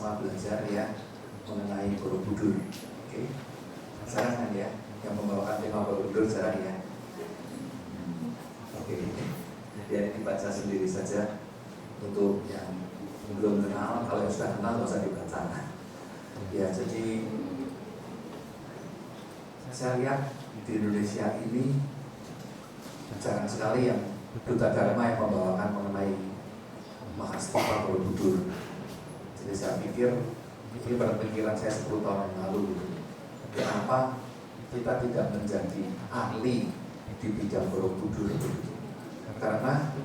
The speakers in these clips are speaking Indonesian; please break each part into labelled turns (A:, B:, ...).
A: sama-sama belajar ya mengenai Borobudur. Oke, sekarang kan ya yang membawakan tema Borobudur sekarang ya. Oke, biar dibaca sendiri saja untuk yang belum kenal. Kalau yang sudah kenal nggak usah dibaca. Ya, jadi saya lihat di Indonesia ini jarang sekali yang duta dharma yang membawakan mengenai Mahasiswa Borobudur. Jadi saya pikir ini berpikiran saya 10 tahun yang lalu gitu. Kenapa kita tidak menjadi ahli di bidang Borobudur gitu. Karena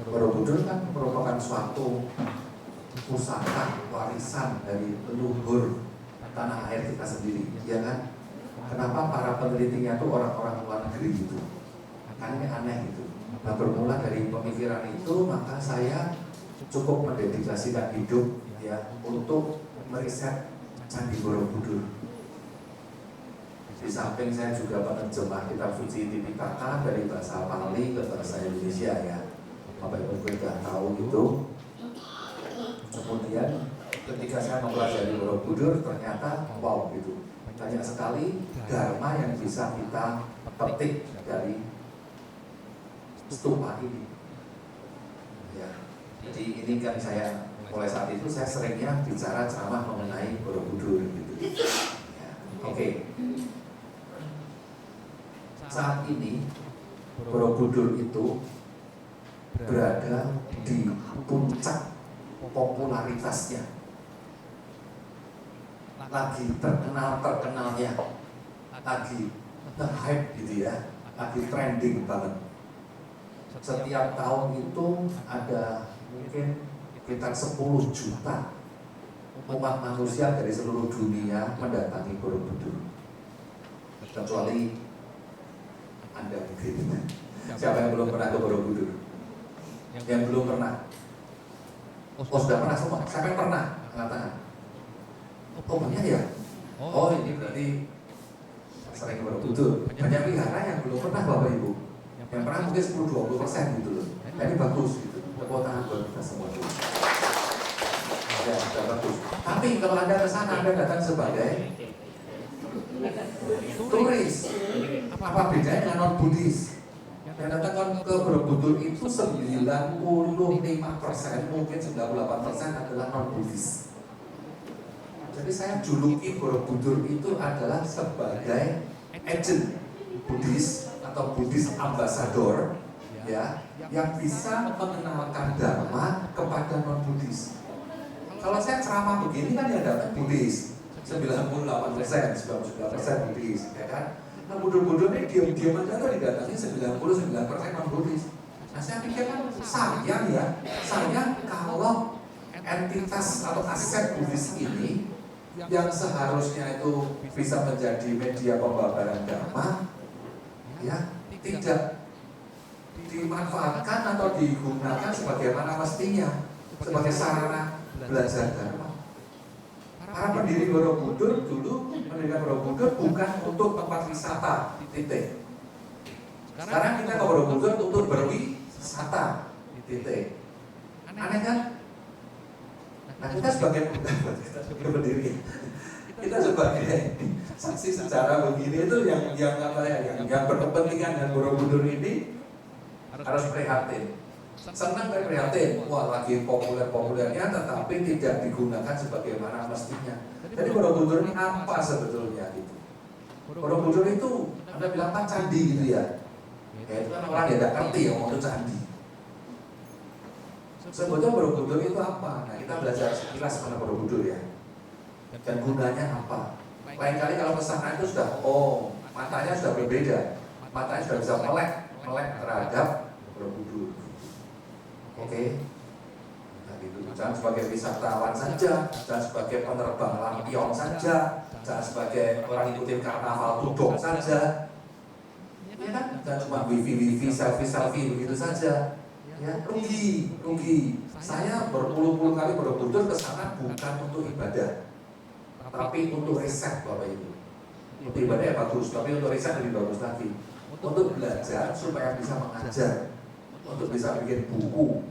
A: Borobudur kan merupakan suatu pusaka warisan dari leluhur tanah air kita sendiri, ya kan? Kenapa para penelitinya itu orang-orang luar negeri gitu? Kan ini aneh gitu. Nah, bermula dari pemikiran itu, maka saya cukup mendedikasikan hidup ya untuk meriset Candi Borobudur. Di samping saya juga penerjemah kitab suci Tipitaka dari bahasa Pali ke bahasa Indonesia ya. Bapak Ibu sudah tahu gitu. Kemudian ketika saya mempelajari Borobudur, ternyata wow gitu. Banyak sekali dharma yang bisa kita petik dari stupa ini. Ya. Jadi ini kan saya mulai saat itu saya seringnya bicara ceramah mengenai Borobudur gitu. Ya. Oke. Saat ini Borobudur itu berada di puncak popularitasnya, lagi terkenalnya, lagi hype gitu ya, lagi trending banget. Setiap tahun itu ada mungkin sekitar 10 juta umat manusia dari seluruh dunia mendatangi Borobudur. Kecuali Anda mungkin. Siapa yang belum pernah ke Borobudur? Yang belum pernah? Oh, sudah pernah semua? Siapa yang pernah? Angkat tangan. Oh, banyak ya? Oh, ini berarti sering ke Borobudur. Banyak wihara yang belum pernah, Bapak Ibu. Yang pernah mungkin 10-20% gitu loh. Nah, ini bagus gitu. Tepuk tangan buat kita semua dulu. Ya, sudah bagus. Tapi kalau Anda ke sana, Anda datang sebagai turis. Apa bedanya dengan non-Buddhis? Yang datang ke Borobudur itu 95%, mungkin 98% adalah non-Buddhis. Jadi saya juluki Borobudur itu adalah sebagai agent Buddhis atau Buddhis ambassador ya, yang bisa mengenalkan Dharma kepada non-Buddhis. Kalau saya ceramah begini kan ya datang Buddhis 98%, 99% Buddhis, ya kan? Nah, bodoh-bodoh ini diam-diam aja tuh didatangi 99% non-Buddhis. Nah, saya pikir kan sayang ya, sayang kalau entitas atau aset Buddhis ini yang seharusnya itu bisa menjadi media pembabaran Dharma ya, tidak dimanfaatkan atau digunakan sebagaimana mestinya sebagai sarana belajar Dharma. Para pendiri Borobudur dulu mendirikan Borobudur bukan untuk tempat wisata, titik. Sekarang kita ke Borobudur untuk berwisata, titik. Aneh kan? Nah, kita sebagai pendiri, kita sebagai saksi sejarah begini itu yang berkepentingan dengan Borobudur ini harus prihatin. Senang dan prihatin, wah lagi populer-populernya tetapi tidak digunakan sebagaimana mestinya. Jadi Borobudur ini apa sebetulnya gitu? Borobudur itu, Anda bilang kan candi gitu ya? Ya itu kan orang yang tidak ngerti ya ngomong itu candi. Sebetulnya Borobudur itu apa? Nah, kita belajar sekilas mengenai Borobudur ya. Dan gunanya apa? Lain kali kalau ke sana itu sudah, oh matanya sudah berbeda, matanya sudah bisa melek terhadap Borobudur. Oke, nah, gitu. Jangan sebagai wisatawan saja, jangan sebagai penerbang lampion saja, jangan sebagai orang ikutin karnaval tudong saja, ya kan? Jangan cuma wifi, selfie begitu saja. Ya, rugi. Saya berpuluh-puluh kali Borobudur ke sana bukan untuk ibadah, tapi untuk riset, Bapak Ibu. Untuk ibadah ya bagus, tapi untuk riset lebih bagus lagi. Untuk belajar supaya bisa mengajar, untuk bisa bikin buku,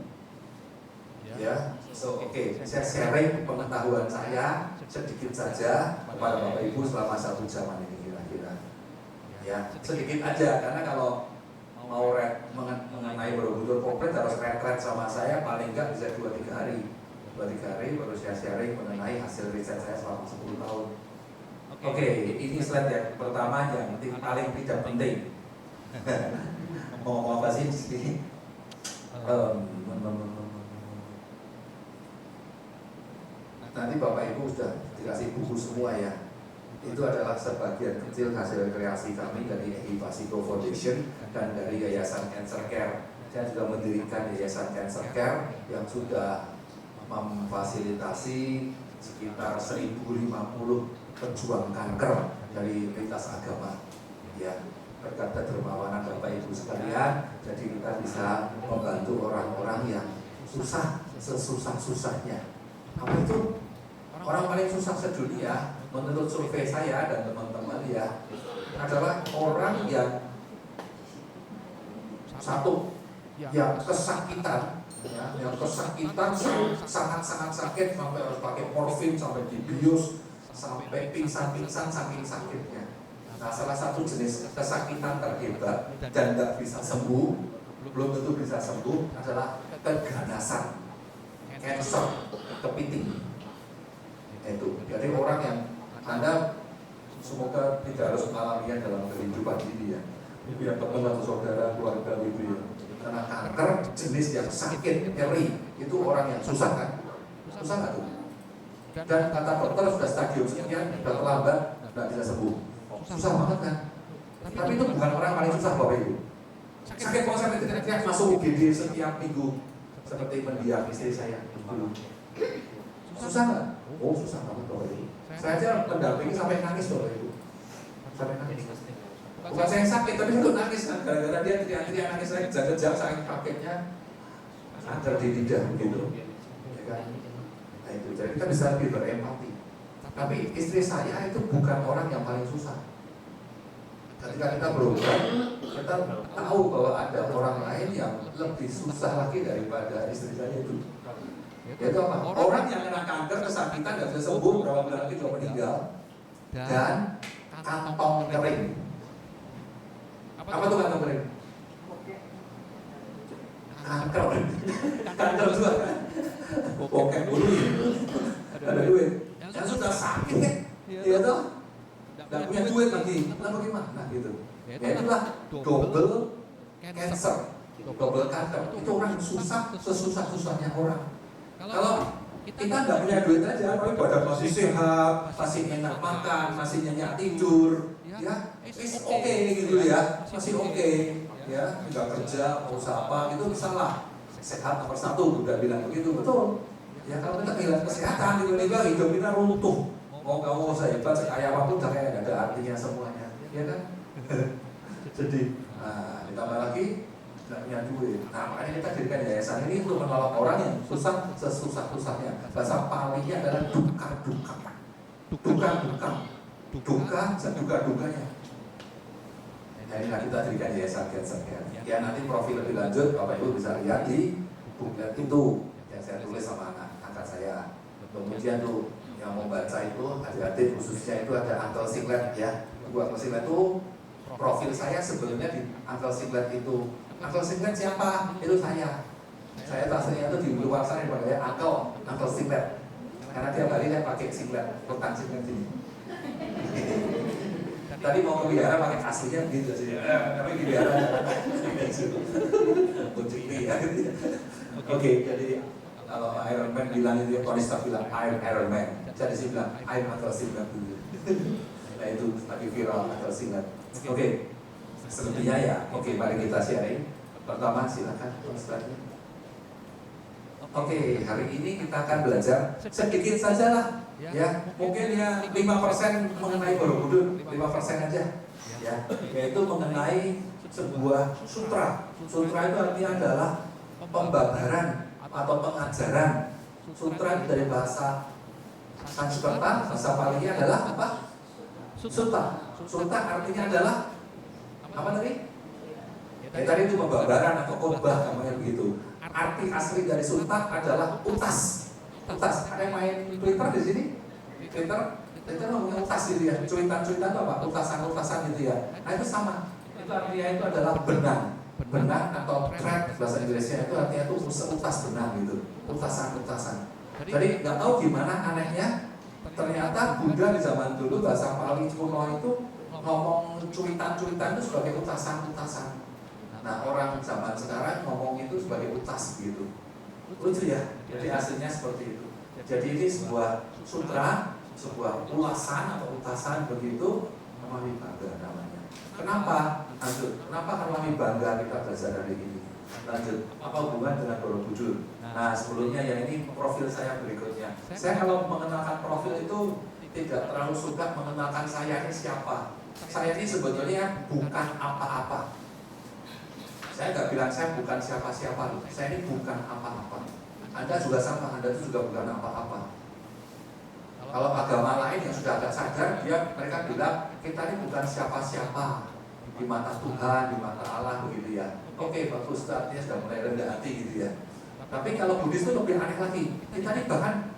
A: ya, Saya sharing pengetahuan saya sedikit saja kepada Bapak Ibu selama 1 jam ini kira-kira. Ya, sedikit aja, karena kalau mau mengenai Borobudur komplit harus retret sama saya paling enggak bisa 2-3 hari. 2-3 hari baru saya sharing mengenai hasil riset saya selama 10 tahun. Oke, ini slide yang pertama yang paling tidak penting. Mau apa sih? Nanti Bapak Ibu sudah dikasih buku semua ya. Itu adalah sebagian kecil hasil kreasi kami dari Evasico Foundation dan dari Yayasan Cancer Care. Saya juga mendirikan Yayasan Cancer Care yang sudah memfasilitasi sekitar 1050 pejuang kanker dari lintas agama. Ya, berkat dermawanan Bapak Ibu sekalian, jadi kita bisa membantu orang-orang yang susah sesusah-susahnya. Apa itu? Orang paling susah sedunia menurut survei saya dan teman-teman ya adalah orang yang satu yang kesakitan, ya, yang kesakitan sangat-sangat sakit sampai harus pakai morfin, sampai dibius, sampai pingsan-pingsan saking sakitnya. Nah, salah satu jenis kesakitan terhebat dan nggak bisa sembuh, belum tentu bisa sembuh adalah keganasan, cancer, kepiting. Itu. Jadi orang yang Anda semoga tidak harus mengalaminya dalam kehidupan ini ya. Biar teman atau saudara, keluarga ibu ya. Karena kanker jenis yang sakit, nyeri, itu orang yang susah kan? Susah nggak tuh? Dan kata dokter sudah stadium sekian, sudah terlambat, nggak bisa sembuh. Susah banget kan? Tapi itu bukan orang paling susah Bapak Ibu. Sakit kalau sampai teriak-teriak masuk UGD setiap minggu, seperti mendiang istri saya dulu. Susah nggak? Oh susah banget Bapak Ibu. Saya aja mendampingi sampai nangis Bapak Ibu. Sampai nangis. Bukan saya sakit, tapi itu nangis kan. Gara-gara dia teriak-teriak nangis saya kejang-kejang saking paketnya antar di lidah gitu. Ya kan? Nah itu, jadi kita bisa lebih berempati. Tapi istri saya itu bukan orang yang paling susah. Ketika kita berobat, kita tahu bahwa ada orang lain yang lebih susah lagi daripada istri saya itu. Yaitu apa? Orang yang kena kanker, kesakitan, dan bisa sembuh, berapa bulan lagi juga meninggal, dan kantong kering. Apa tuh kantong kering? Kanker. Kanker juga. Bokeh dulu ya. Ada duit. Yang sudah sakit kan? Iya toh? Dan punya duit lagi. Lalu bagaimana gitu? Ya itulah double cancer. Double kanker. Itu orang yang susah, sesusah-susahnya orang. Kalau kita nggak punya duit aja, tapi badan masih sehat, masih enak makan, masih nyenyak tidur, ya, oke gitu ya, masih oke, ya, nggak kerja, mau usaha apa, itu salah. Sehat nomor 1, udah bilang begitu, betul. Ya kalau kita kehilangan kesehatan, tiba-tiba hidup kita runtuh. Mau kamu sehebat, sekaya apapun, udah kayak nggak ada artinya semuanya, ya kan? Jadi, ditambah lagi. Nggak punya duit. Nah makanya kita dirikan yayasan ini untuk menolong orang yang susah sesusah-susahnya. Bahasa palingnya adalah duka-duka, duka seduka-dukanya. Nah inilah kita dirikan yayasan Cancer Care. Ya nanti profil lebih lanjut Bapak Ibu bisa lihat di buku itu yang saya tulis sama anak saya. Kemudian tuh yang membaca itu adik-adik khususnya itu ada Uncle Singlet ya. Uncle Singlet itu profil saya sebenarnya di Uncle Singlet itu. Uncle Singlet siapa? Itu saya. Saya tasnya itu di luar sana dipanggil Uncle Singlet. Karena tiap hari saya pakai singlet, kotak singlet ini. Tadi mau ke wihara pakai aslinya gitu sih. Tapi di wihara kunci ya. Oke, jadi kalau Iron Man bilang itu, Tony Stark bilang I'm Iron Man. Saya disini bilang I'm Uncle Singlet dulu. Nah itu lagi viral Uncle Singlet. Oke. Selebihnya ya, oke, mari kita sharing. Pertama silakan slide-nya. Oke, hari ini kita akan belajar sedikit saja lah, ya. Mungkin ya 5% mengenai Borobudur, 5% aja, ya. Yaitu mengenai sebuah sutra. Sutra itu artinya adalah pembabaran atau pengajaran. Sutra dari bahasa Sanskerta, bahasa Palinya adalah apa? Sutta. Sutta artinya adalah apa tadi? Tadi itu pembabaran atau khotbah namanya begitu. arti asli dari sultan adalah utas. Utas. Ada yang main Twitter di sini? Twitter ngomongnya utas gitu ya. Cuitan-cuitan itu apa? Utasan-utasan gitu ya. Nah itu sama. Itu artinya itu adalah benang. Benang atau thread bahasa Inggrisnya itu artinya itu utas benang gitu. Utasan-utasan. Jadi nggak tahu gimana anehnya. Ternyata Buddha di zaman dulu bahasa Pali kuno itu ngomong cuitan-cuitan itu sebagai utasan-utasan. Nah orang zaman sekarang ngomong itu sebagai utas gitu. Lucu ya. Jadi aslinya seperti itu. Jadi ini sebuah sutra, sebuah ulasan atau utasan begitu Harmami Bangga namanya. Kenapa? Lanjut. Kenapa Harmami Bangga kita belajar dari ini? Lanjut. Apa hubungan dengan Borobudur? Nah sebelumnya ya ini profil saya berikutnya. Saya kalau mengenalkan profil itu tidak terlalu suka mengenalkan saya ini siapa. Saya ini sebetulnya bukan apa-apa. Saya nggak bilang saya bukan siapa-siapa. Saya ini bukan apa-apa. Anda juga sama, Anda itu juga bukan apa-apa. Kalau agama lain yang sudah agak sadar, mereka bilang kita ini bukan siapa-siapa di mata Tuhan, di mata Allah begitu ya. Oke, bagus, artinya sudah mulai rendah hati gitu ya. Tapi kalau Buddhis itu lebih aneh lagi. Kita ini bahkan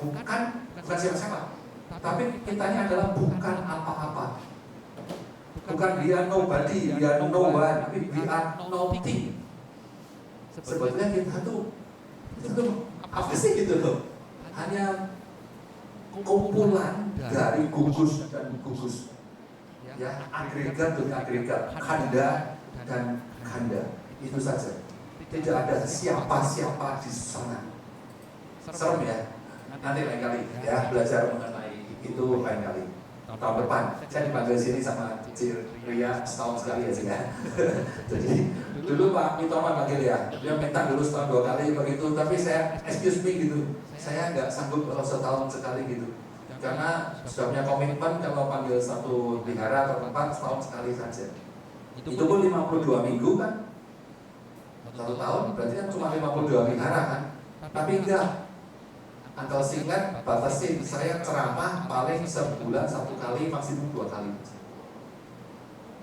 A: bukan siapa-siapa. Tapi kita ini adalah bukan apa-apa. Bukan dia nobody, dia no one, tapi we are nothing. Sebetulnya kita tuh apa sih gitu loh? Hanya kumpulan dari gugus dan gugus, ya agregat dan agregat, khanda dan khanda, itu saja. Tidak ada siapa-siapa di sana. Serem ya? Nanti lain kali ya belajar mengenai itu lain kali. Tahun depan saya dipanggil sini sama Ria setahun sekali ya sih ya. Jadi dulu Pak Mitomo panggil ya, dia minta dulu setahun 2 kali begitu, tapi saya excuse me gitu, saya nggak sanggup kalau setahun sekali gitu, karena sudah punya komitmen kalau panggil satu wihara atau tempat setahun sekali saja. Itu pun 52 minggu kan, 1 tahun berarti kan cuma 52 wihara kan, tapi enggak. Angkel singlet batasin, saya ceramah paling sebulan 1 kali, maksimum 2 kali.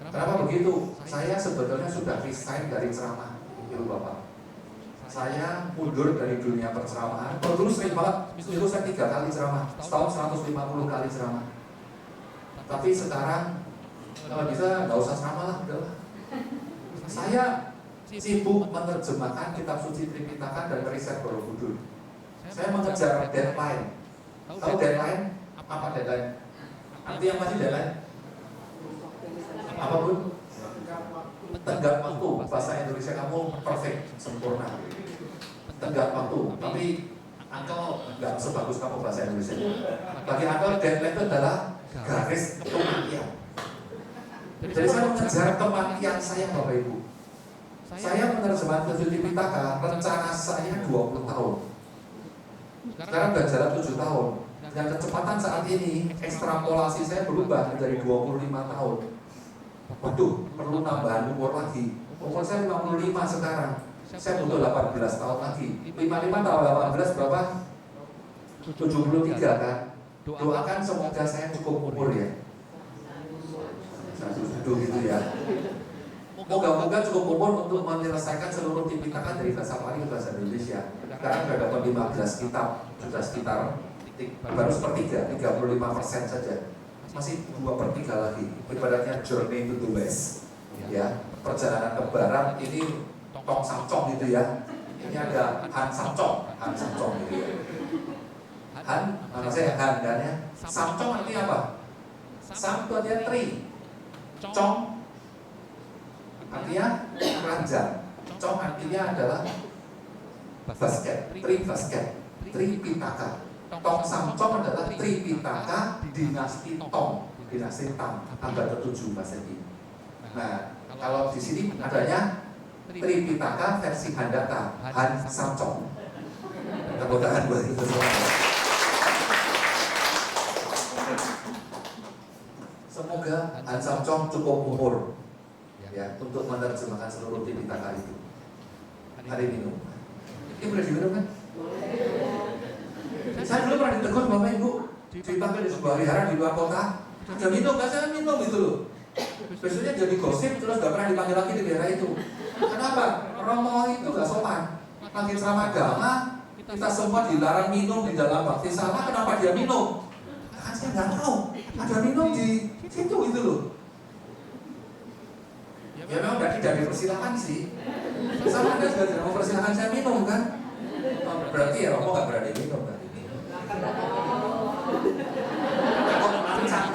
A: Kenapa begitu? Saya sebetulnya sudah resign dari ceramah, Ibu Bapak. Saya mundur dari dunia perceramahan. Kalau dulu sering banget, dulu saya 3 kali ceramah, setahun 150 kali ceramah. Tapi sekarang kalau bisa nggak usah ceramah lah, udahlah. Saya sibuk menerjemahkan kitab suci Tripitaka dan riset Borobudur. Saya mengejar deadline. Tahu deadline? Apa deadline? Artinya apa sih deadline? Apa pun? Tenggat waktu. Bahasa Indonesia kamu perfect, sempurna. Tenggat waktu. Tapi Angkel nggak sebagus kamu bahasa Indonesia. Bagi Angkel deadline itu adalah garis kematian. Jadi saya mengejar kematian saya, Bapak Ibu. Saya menerjemahkan kitab suci Tripitaka, rencana saya 20 tahun. Sekarang sudah jalan 7 tahun. Dan kecepatan saat ini, ekstrapolasi saya berubah dari 25 tahun. Waduh, perlu nambahan umur lagi. Umur saya 55 sekarang. Saya butuh 18 tahun lagi. 55 tahun 18 berapa? 73 kan? Doakan semoga saya cukup umur ya. 1 gitu ya. Moga-moga cukup umur untuk menyelesaikan seluruh Tripitaka dari bahasa Pali ke bahasa Indonesia. Sekarang sudah dapat 15 kitab, sudah sekitar baru sepertiga, 35% saja. Masih 2/3 lagi. Ibaratnya journey to the west. Ya, perjalanan ke barat ini Tong Samcong gitu ya. Ini ada Han Samcong gitu ya. Han, nama saya Han kan ya. Samcong artinya apa? Sam itu artinya tree. Cong artinya keranjang. Cong artinya adalah basket, Tripitaka. Tong Samcong adalah Tripitaka dinasti Tong, dinasti Tang, abad ke-7 Masehi. Nah, kalau di sini adanya Tripitaka versi Handaka, Han Samcong. Tepuk tangan buat itu semua. Semoga Han Samcong cukup umur ya untuk menerjemahkan seluruh Tripitaka itu. Hari minum. Ini boleh diminum kan? Saya dulu pernah ditegur Bapak Ibu, dipanggil di sebuah wihara di luar kota. Ada minum, nggak saya minum gitu loh. Besoknya jadi gosip, terus nggak pernah dipanggil lagi di wihara itu. Kenapa? Romo itu nggak sopan. lagi ceramah agama, kita semua dilarang minum di dalam baptisalah, kenapa dia minum? Kan saya nggak tahu, ada minum di situ gitu loh. Ya memang tidak dipersilakan sih. Sama Anda juga tidak mempersilahkan saya minum kan? Oh, berarti ya Romo nggak berani minum berarti.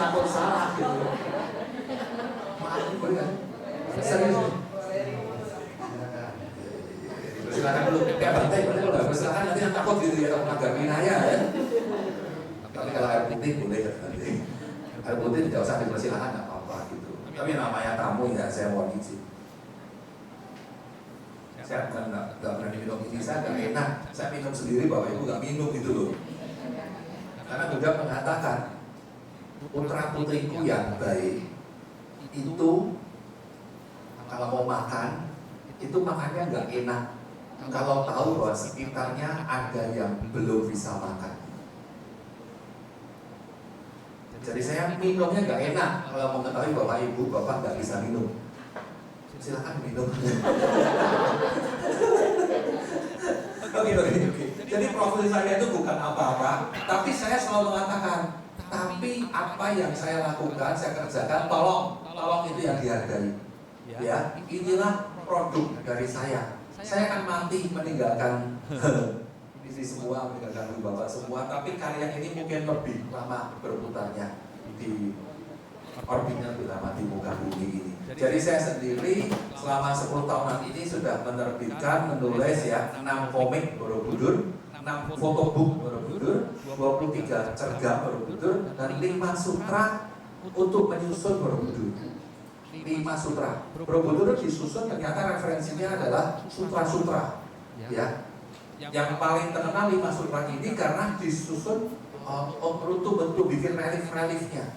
A: Takut salah gitu. Maaf, boleh kan? Serius. Silakan dulu, kayak bantai, boleh kalau nggak bersilakan nanti yang takut gitu ya, melanggar wilayah ya. Tapi kalau air putih boleh nanti. Air putih tidak usah dipersilakan, nggak apa-apa gitu. Tapi namanya tamu ya, saya mohon izin. Saya nggak berani minum ini, saya nggak enak. Saya minum sendiri, Bapak Ibu nggak minum gitu loh. Karena Buddha mengatakan, putra putriku yang baik itu kalau mau makan, itu makannya nggak enak. Kalau tahu bahwa sekitarnya ada yang belum bisa makan. Jadi saya minumnya nggak enak kalau mengetahui bahwa ibu bapak nggak bisa minum. Silakan minum. Oke. Jadi profil saya itu bukan apa-apa, tapi saya selalu mengatakan, tapi apa yang saya lakukan, saya kerjakan, tolong itu yang dihargai. Ya, inilah produk dari saya. Saya akan mati meninggalkan ini semua, meninggalkan ibu bapak semua, tapi karya ini mungkin lebih lama berputarnya di orbitnya terutama di muka bumi ini. Jadi saya sendiri selama 10 tahunan ini sudah menerbitkan, menulis ya 6 komik Borobudur, 6 fotobook Borobudur, 23 cergam Borobudur, dan 5 sutra untuk menyusun Borobudur. 5 sutra. Borobudur disusun ternyata referensinya adalah sutra-sutra. Ya. Yang paling terkenal 5 sutra ini karena disusun untuk bentuk bikin relief-reliefnya.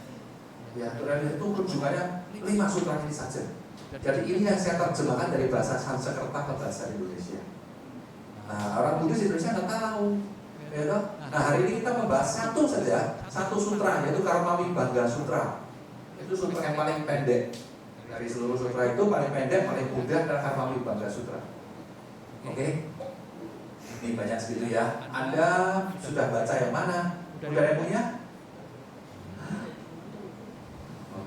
A: Ya, relief itu kunjungannya 5 sutra ini saja. Jadi ini yang saya terjemahkan dari bahasa Sanskerta ke bahasa Indonesia. Nah, orang Buddhis Indonesia nggak tahu. Ya, nah, hari ini kita membahas satu saja, satu sutra, yaitu Karma Vibhanga Sutra. Itu sutra yang paling pendek. Dari seluruh sutra itu paling pendek, paling mudah adalah Karma Vibhanga Sutra. Oke? Ini banyak segitu ya. Anda sudah baca yang mana? Udah yang punya?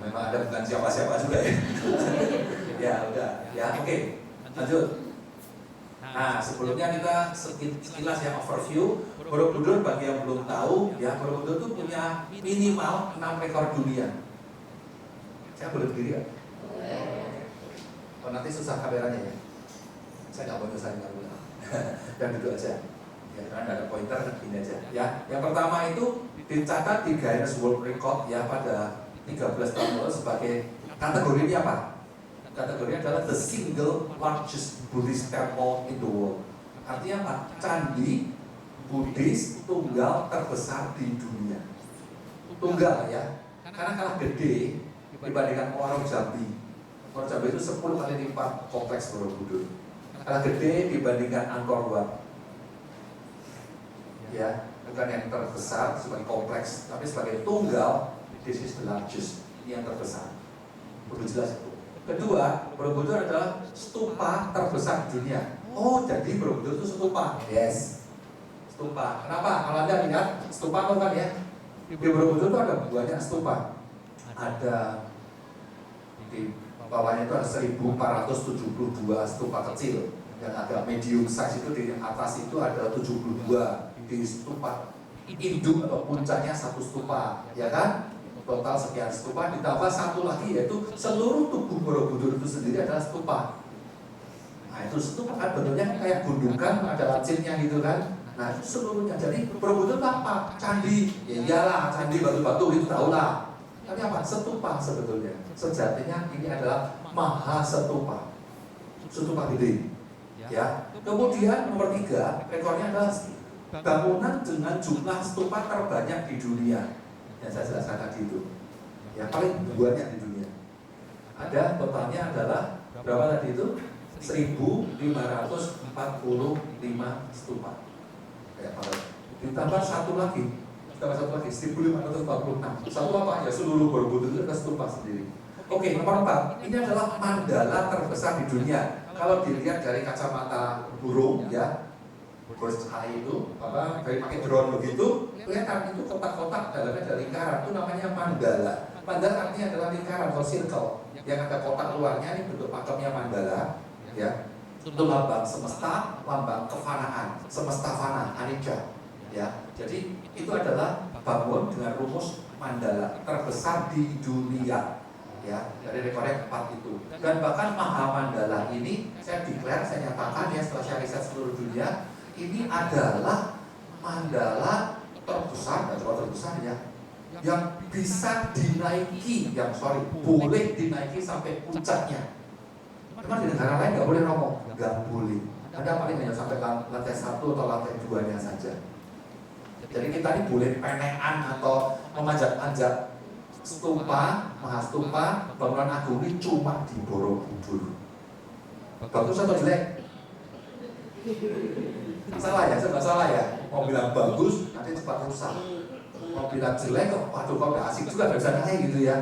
A: Memang ada bukan siapa-siapa juga ya. Ya udah, ya oke. Lanjut. Nah sebelumnya kita sekilas ya overview. Borobudur bagi yang belum tahu, ya Borobudur itu punya minimal 6 rekor dunia. Saya boleh berdiri ya? Oh nanti susah kameranya ya. Saya nggak mau nyusahin kamu. Dan duduk aja. Ya karena ada pointer gini aja. Ya yang pertama itu dicatat di Guinness World Record ya pada 13 tahun lalu sebagai kategori ini apa? Kategorinya adalah the single largest Buddhist temple in the world. Artinya apa? Candi Buddhis tunggal terbesar di dunia. Tunggal ya, karena kalah gede dibandingkan Muaro Jambi. Muaro Jambi itu 10 kali lipat kompleks Borobudur. Kalah gede dibandingkan Angkor Wat. Ya, bukan yang terbesar sebagai kompleks, tapi sebagai tunggal. This is the largest, ini yang terbesar. Perlu jelas itu. Kedua, Borobudur adalah stupa terbesar di dunia. Oh, jadi Borobudur itu stupa. Yes. Stupa. Kenapa? Kalau Anda lihat stupa itu kan ya. Di Borobudur itu ada banyak stupa. Ada di bawahnya itu ada 1472 stupa kecil. Yang agak medium size itu di atas itu ada 72 di stupa induk atau puncaknya 1 stupa, ya kan? Total sekian stupa ditambah 1 lagi yaitu seluruh tubuh Borobudur itu sendiri adalah stupa. Nah itu stupa kan bentuknya kayak gundukan, ada lancipnya gitu kan. Nah itu seluruhnya. Jadi Borobudur apa? Candi. Ya iyalah, candi batu-batu itu tahu lah. Tapi apa? Stupa sebetulnya. Sejatinya ini adalah maha stupa. Stupa gede. Ya. Kemudian nomor 3, rekornya adalah bangunan dengan jumlah stupa terbanyak di dunia. Yang saya jelaskan tadi itu, yang paling banyak di dunia. Ada totalnya adalah berapa tadi itu? 1.545 stupa. Ya, ditambah satu lagi, 1.546. Satu apa? Ya seluruh Borobudur itu ada stupa sendiri. Oke, nomor 4. Ini adalah mandala terbesar di dunia. Kalau dilihat dari kacamata burung, ya, burst eye itu dari pakai drone begitu, kelihatan itu kotak-kotak dalamnya ada lingkaran, itu namanya mandala. Mandala artinya adalah lingkaran atau circle yang ada kotak luarnya, ini bentuk pakemnya mandala, ya. Itu lambang semesta, lambang kefanaan, semesta fana, anicca, ya. Jadi itu adalah bangun dengan rumus mandala terbesar di dunia, ya, dari rekornya 4 itu. Dan bahkan Maha Mandala ini saya declare, saya nyatakan ya setelah saya riset seluruh dunia, ini adalah mandala terbesar, dan terbesar ya, yang bisa dinaiki, boleh dinaiki sampai puncaknya. Cuma di negara lain nggak boleh ngomong, nggak boleh. Ada paling hanya sampai lantai 1 atau lantai 2-nya saja. Jadi kita ini boleh penean atau memanjat-manjat stupa, mahastupa, bangunan agung ini cuma di Borobudur. Bagus atau jelek? Salah ya, saya salah ya. Mau bilang bagus, nanti cepat rusak. Mau bilang jelek, waduh kok gak asik juga, gak bisa naik gitu ya.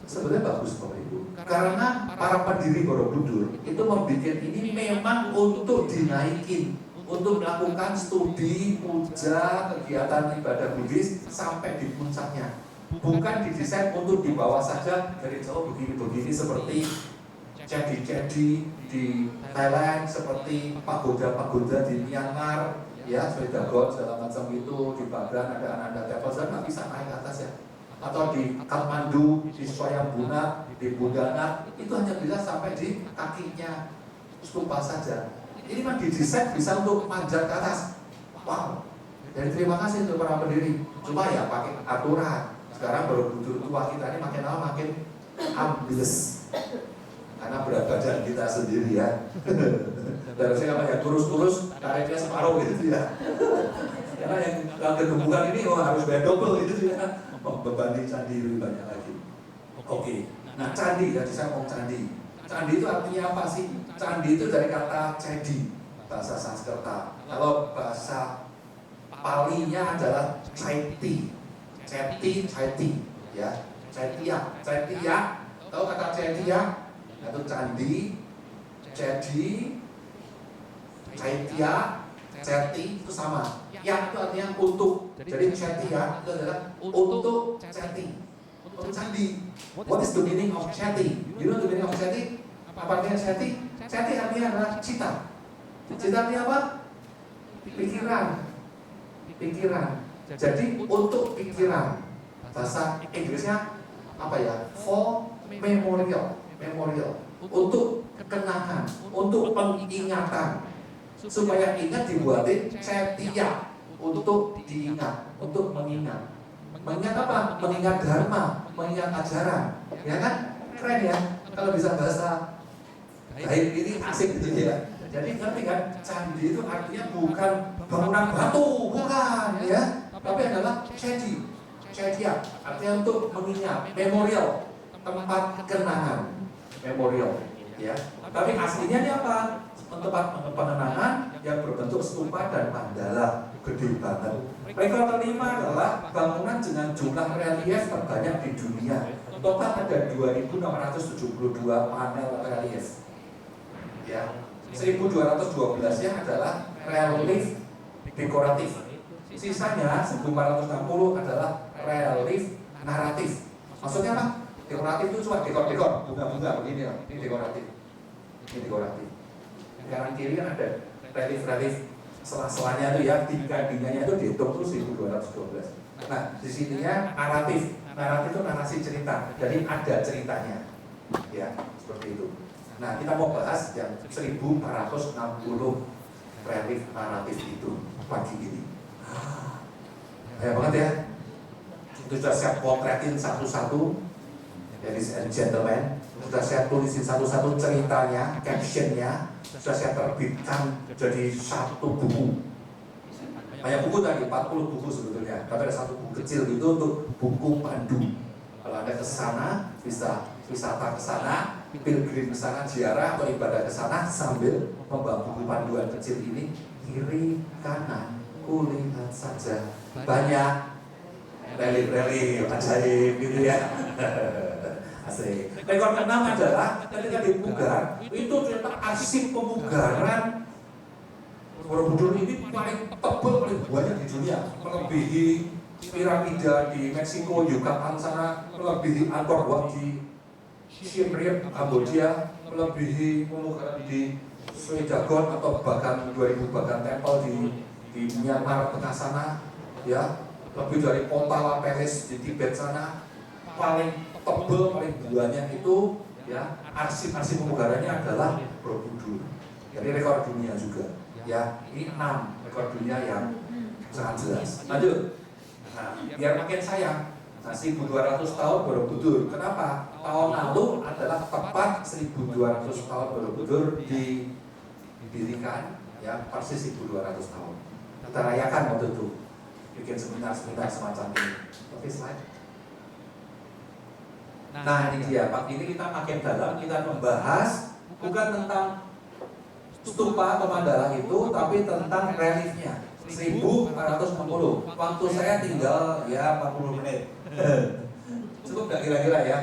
A: Sebenarnya bagus Bapak Ibu, karena para pendiri Borobudur itu membuat ini memang untuk dinaikin, untuk melakukan studi, puja, kegiatan ibadah Buddhis sampai di puncaknya. Bukan didesain untuk di bawah saja dari jauh begini-begini seperti cedi-cedi di Thailand, seperti pagoda-pagoda di Myanmar, ya, Swedagon segala macam itu, di Bagan ada Ananda Temple, nggak bisa naik ke atas ya. Atau di Kathmandu, di Swayambuna, di Budana, itu hanya bisa sampai di kakinya stupa saja. Ini mah didesain bisa untuk manjat ke atas. Wow. Dan terima kasih untuk para pendiri. Cuma ya pakai aturan. Sekarang Borobudur tua kita ini makin lama makin ambles. Karena berat badan kita sendiri ya. Dan saya apa ya kurus-kurus, karetnya separuh gitu ya. Karena yang kegemukan ini harus bayar double gitu ya. Membebani candi lebih banyak lagi. Oke. Nah candi, tadi saya ngomong candi. Candi itu artinya apa sih? Candi itu dari kata cedi, bahasa Sanskerta. Kalau bahasa Palinya adalah caiti, ya, caitia. Tahu kata caitia? Itu candi, cedi, caitia, ceti itu sama. Yang itu artinya untuk. Jadi caitia itu adalah untuk ceti, untuk candi. What is the meaning of ceti? You know the meaning of ceti? Apa artinya ceti? Ceti artinya adalah cita. Cita artinya apa? Pikiran. Jadi untuk pikiran. Bahasa Inggrisnya apa ya? For memorial. Untuk kenangan, untuk pengingatan. Supaya ingat dibuatin cetia, untuk diingat, untuk mengingat. Mengingat apa? Mengingat dharma, mengingat ajaran. Ya kan? Keren ya? Kalau bisa bahasa gaib ini asik gitu ya. Jadi ngerti kan? Candi itu artinya bukan bangunan batu, bukan ya. Tapi adalah cedia, artinya untuk mengingat, memorial, tempat kenangan, memorial ya. Tapi aslinya ini apa? Tempat pengenangan yang berbentuk stupa dan mandala, gede banget. Rekor kelima adalah bangunan dengan jumlah relief terbanyak di dunia. Total ada 2.672 panel relief. Ya, 1.212-nya adalah relief dekoratif. Sisanya 1.460 adalah relief naratif. Maksudnya apa? Dekoratif itu cuma dekor-dekor, bunga-bunga begini ya. Ini dekoratif. Kanan kiri kan ada relief sela-selanya itu ya, dindingnya itu dihitung terus 1.212. Nah, di sininya naratif. Naratif itu narasi cerita. Jadi ada ceritanya. Ya, seperti itu. Nah, kita mau bahas yang 1.460 relief naratif itu pagi ini. Banyak banget ya. Itu sudah saya potretin satu-satu, ladies and gentlemen. Sudah saya tulisin satu-satu ceritanya, captionnya. Sudah saya terbitkan jadi satu buku. Banyak buku tadi, 40 buku sebetulnya. Tapi ada satu buku kecil gitu untuk buku pandu. Kalau Anda ke sana, bisa wisata ke sana, pilgrim ke sana, ziarah atau ibadah ke sana sambil membawa buku panduan kecil ini. Kiri, kanan, kulihat saja. Banyak relief ajaib gitu ya. Asik. Rekor ke-6 adalah ketika dipugar, itu ternyata arsip pemugaran Borobudur ini paling tebal, paling banyak di dunia, melebihi piramida di Meksiko, Yucatan sana, melebihi Angkor Wat di Siem Reap, Kamboja, melebihi pemukaan di Swedagon atau bahkan 2000 bahkan tempel di Myanmar tengah sana, ya, lebih dari Potala Palace di Tibet sana, paling tebal, paling banyak itu, ya, arsip-arsip pemugarannya adalah Borobudur. Jadi rekor dunia juga, ya, ini 6 rekor dunia yang sangat jelas. Lanjut, nah, biar makin sayang. Nah, 1200 tahun Borobudur. Kenapa? Tahun lalu adalah tepat 1200 tahun Borobudur didirikan, ya, persis 1200 tahun. Kita rayakan waktu itu, bikin seminar-seminar semacam ini. Oke, slide. Nah, ini dia. Pak, ini kita makin dalam, kita membahas bukan tentang stupa atau mandala itu, tapi tentang reliefnya. 1460. Waktu saya tinggal ya 40 menit. Cukup nggak kira-kira ya?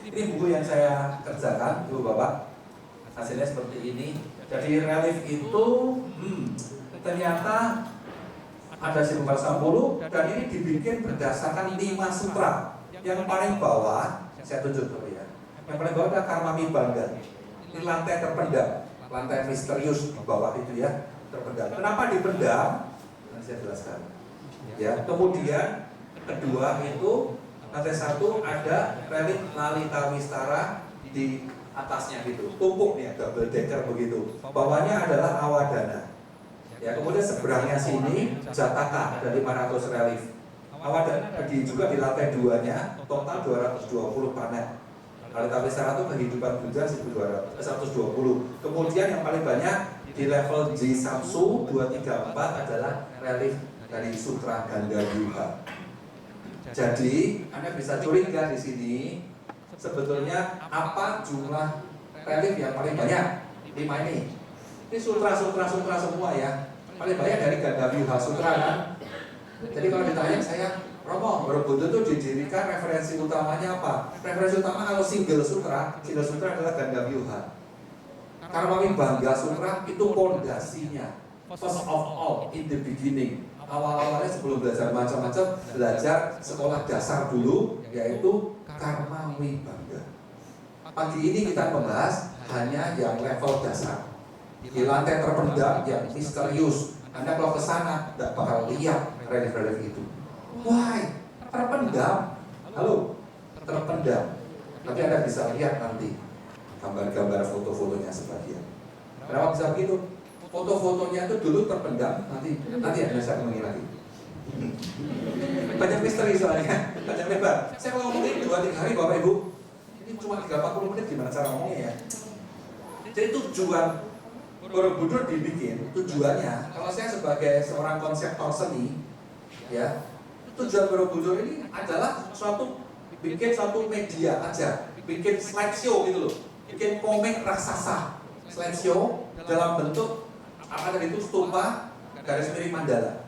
A: Ini buku yang saya kerjakan, Ibu Bapak. Hasilnya seperti ini. Jadi relief itu ternyata ada 1460 dan ini dibikin berdasarkan 5 sutra. Yang paling bawah, saya tunjuk dulu ya. Yang paling bawah ada Karmami Bangga. Ini lantai terpendam, lantai misterius di bawah itu ya, terpendam. Kenapa dipendam? Nanti saya jelaskan. Ya, kemudian kedua itu lantai 1 ada relief Lalita Wistara di atasnya gitu, tumpuk nih, double decker begitu. Bawahnya adalah Awadana. Ya, kemudian seberangnya sini Jataka ada 500 relief. Awadana juga di lantai 2-nya total 220 panel. Lalita Wistara itu kehidupan Buddha 120. Kemudian yang paling banyak di level J Samsu 234 adalah relief dari Sutra Gandhavyuha. Jadi Anda bisa curiga di sini sebetulnya apa jumlah relief yang paling banyak? 5 ini. Ini sutra semua ya. Paling banyak dari Gandhavyuha Sutra kan. Jadi kalau ditanya saya, Romo, Borobudur itu didirikan referensi utamanya apa? Referensi utama kalau single sutra adalah Gandhavyuha. Karmami Bangga Sutra itu pondasinya, first of all, in the beginning. Awal-awalnya sebelum belajar macam-macam, belajar sekolah dasar dulu, yaitu Karmami Bangga. Pagi ini kita membahas hanya yang level dasar. Di lantai terpendam yang misterius. Anda kalau ke sana tidak bakal lihat relief-relief itu. Why? Terpendam. Halo, terpendam. Tapi Anda bisa lihat nanti gambar-gambar foto-fotonya sebagian. Kenapa bisa begitu? Foto-fotonya itu dulu terpendam, nanti Anda bisa ngomongin lagi. Banyak misteri soalnya, banyak lebar. Saya kalau ngomongin 2-3 hari Bapak Ibu, ini cuma 30 menit gimana cara ngomongnya ya. Jadi tujuan Borobudur dibikin, tujuannya, kalau saya sebagai seorang konseptor seni, ya, tujuan Borobudur ini adalah bikin suatu media aja, bikin slideshow gitu loh, bikin komik raksasa, slideshow dalam bentuk apa tadi itu stupa garis miring mandala.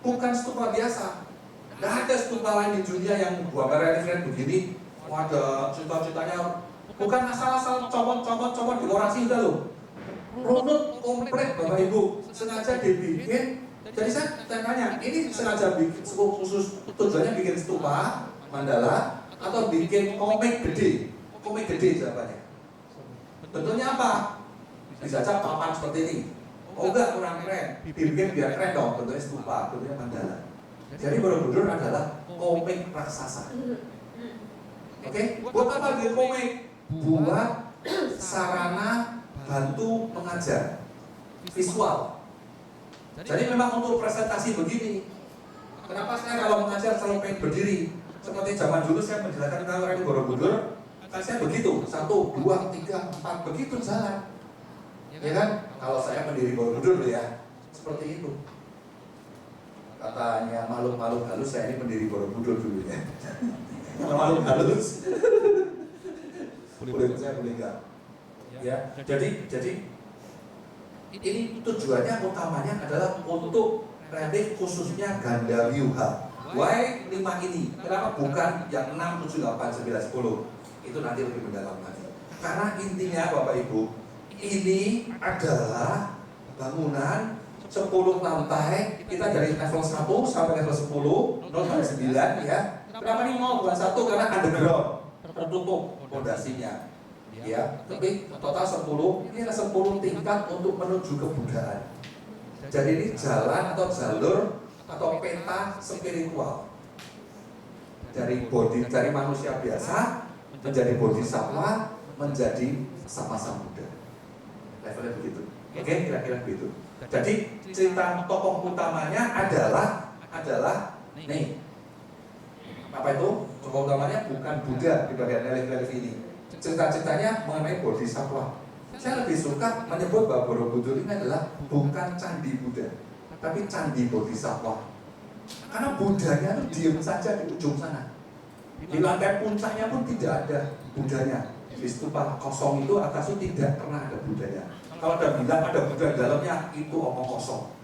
A: Bukan stupa biasa, nggak ada stupa lain di dunia yang gambar relief begini. Ada cita-citanya, bukan asal-asal comot di orasi udah loh. Runut komplit Bapak Ibu, sengaja dibikin. Jadi saya tanya, ini sengaja bikin khusus tujuannya bikin stupa mandala atau bikin komik gede? Komik gede jawabannya. Bentuknya apa? Bisa aja papan seperti ini. Oh enggak, kurang keren. Dibikin biar keren dong, bentuknya stupa, bentuknya mandala. Jadi Borobudur adalah komik raksasa. Oke, buat apa bikin komik? Buat sarana bantu mengajar visual. Jadi memang untuk presentasi begini. Kenapa saya kalau mengajar selalu pengen berdiri? Seperti zaman dulu saya menjelaskan tentang relief Borobudur, kan saya begitu, 1, 2, 3, 4, begitu jalan. Ya kan? Kalau saya pendiri Borobudur ya, seperti itu. Katanya makhluk-makhluk halus, saya ini pendiri Borobudur dulu ya. Makhluk halus. Boleh saya boleh enggak? Ya, jadi ini tujuannya utamanya adalah untuk relief khususnya Gandhavyuha. Why 5 ini? Kenapa bukan yang 6, 7, 8, 9, 10? Itu nanti lebih mendalam lagi. Karena intinya Bapak Ibu, ini adalah bangunan 10 lantai, kita dari level 1 sampai level 10, 0 sampai 9 ya. Kenapa ini 0 bukan 1? Karena underground, tertutup fondasinya. Ya, tapi total 10, ini ada 10 tingkat untuk menuju kebudayaan. Jadi ini jalan atau jalur atau peta spiritual dari manusia biasa menjadi bodhisattva, menjadi sama-sama Buddha. Levelnya begitu. Oke, kira-kira begitu. Jadi cerita tokoh utamanya adalah nih. Apa itu? Tokoh utamanya bukan Buddha di bagian relief ini. Cerita-ceritanya mengenai bodhisattva. Saya lebih suka menyebut bahwa Borobudur ini adalah bukan candi Buddha, tapi candi bodhisattva. Karena Buddhanya itu diam saja di ujung sana. Di lantai puncaknya pun tidak ada Buddhanya. Di stupa kosong itu atas itu tidak pernah ada Buddhanya. Kalau ada bilang ada Buddha di dalamnya, itu omong kosong.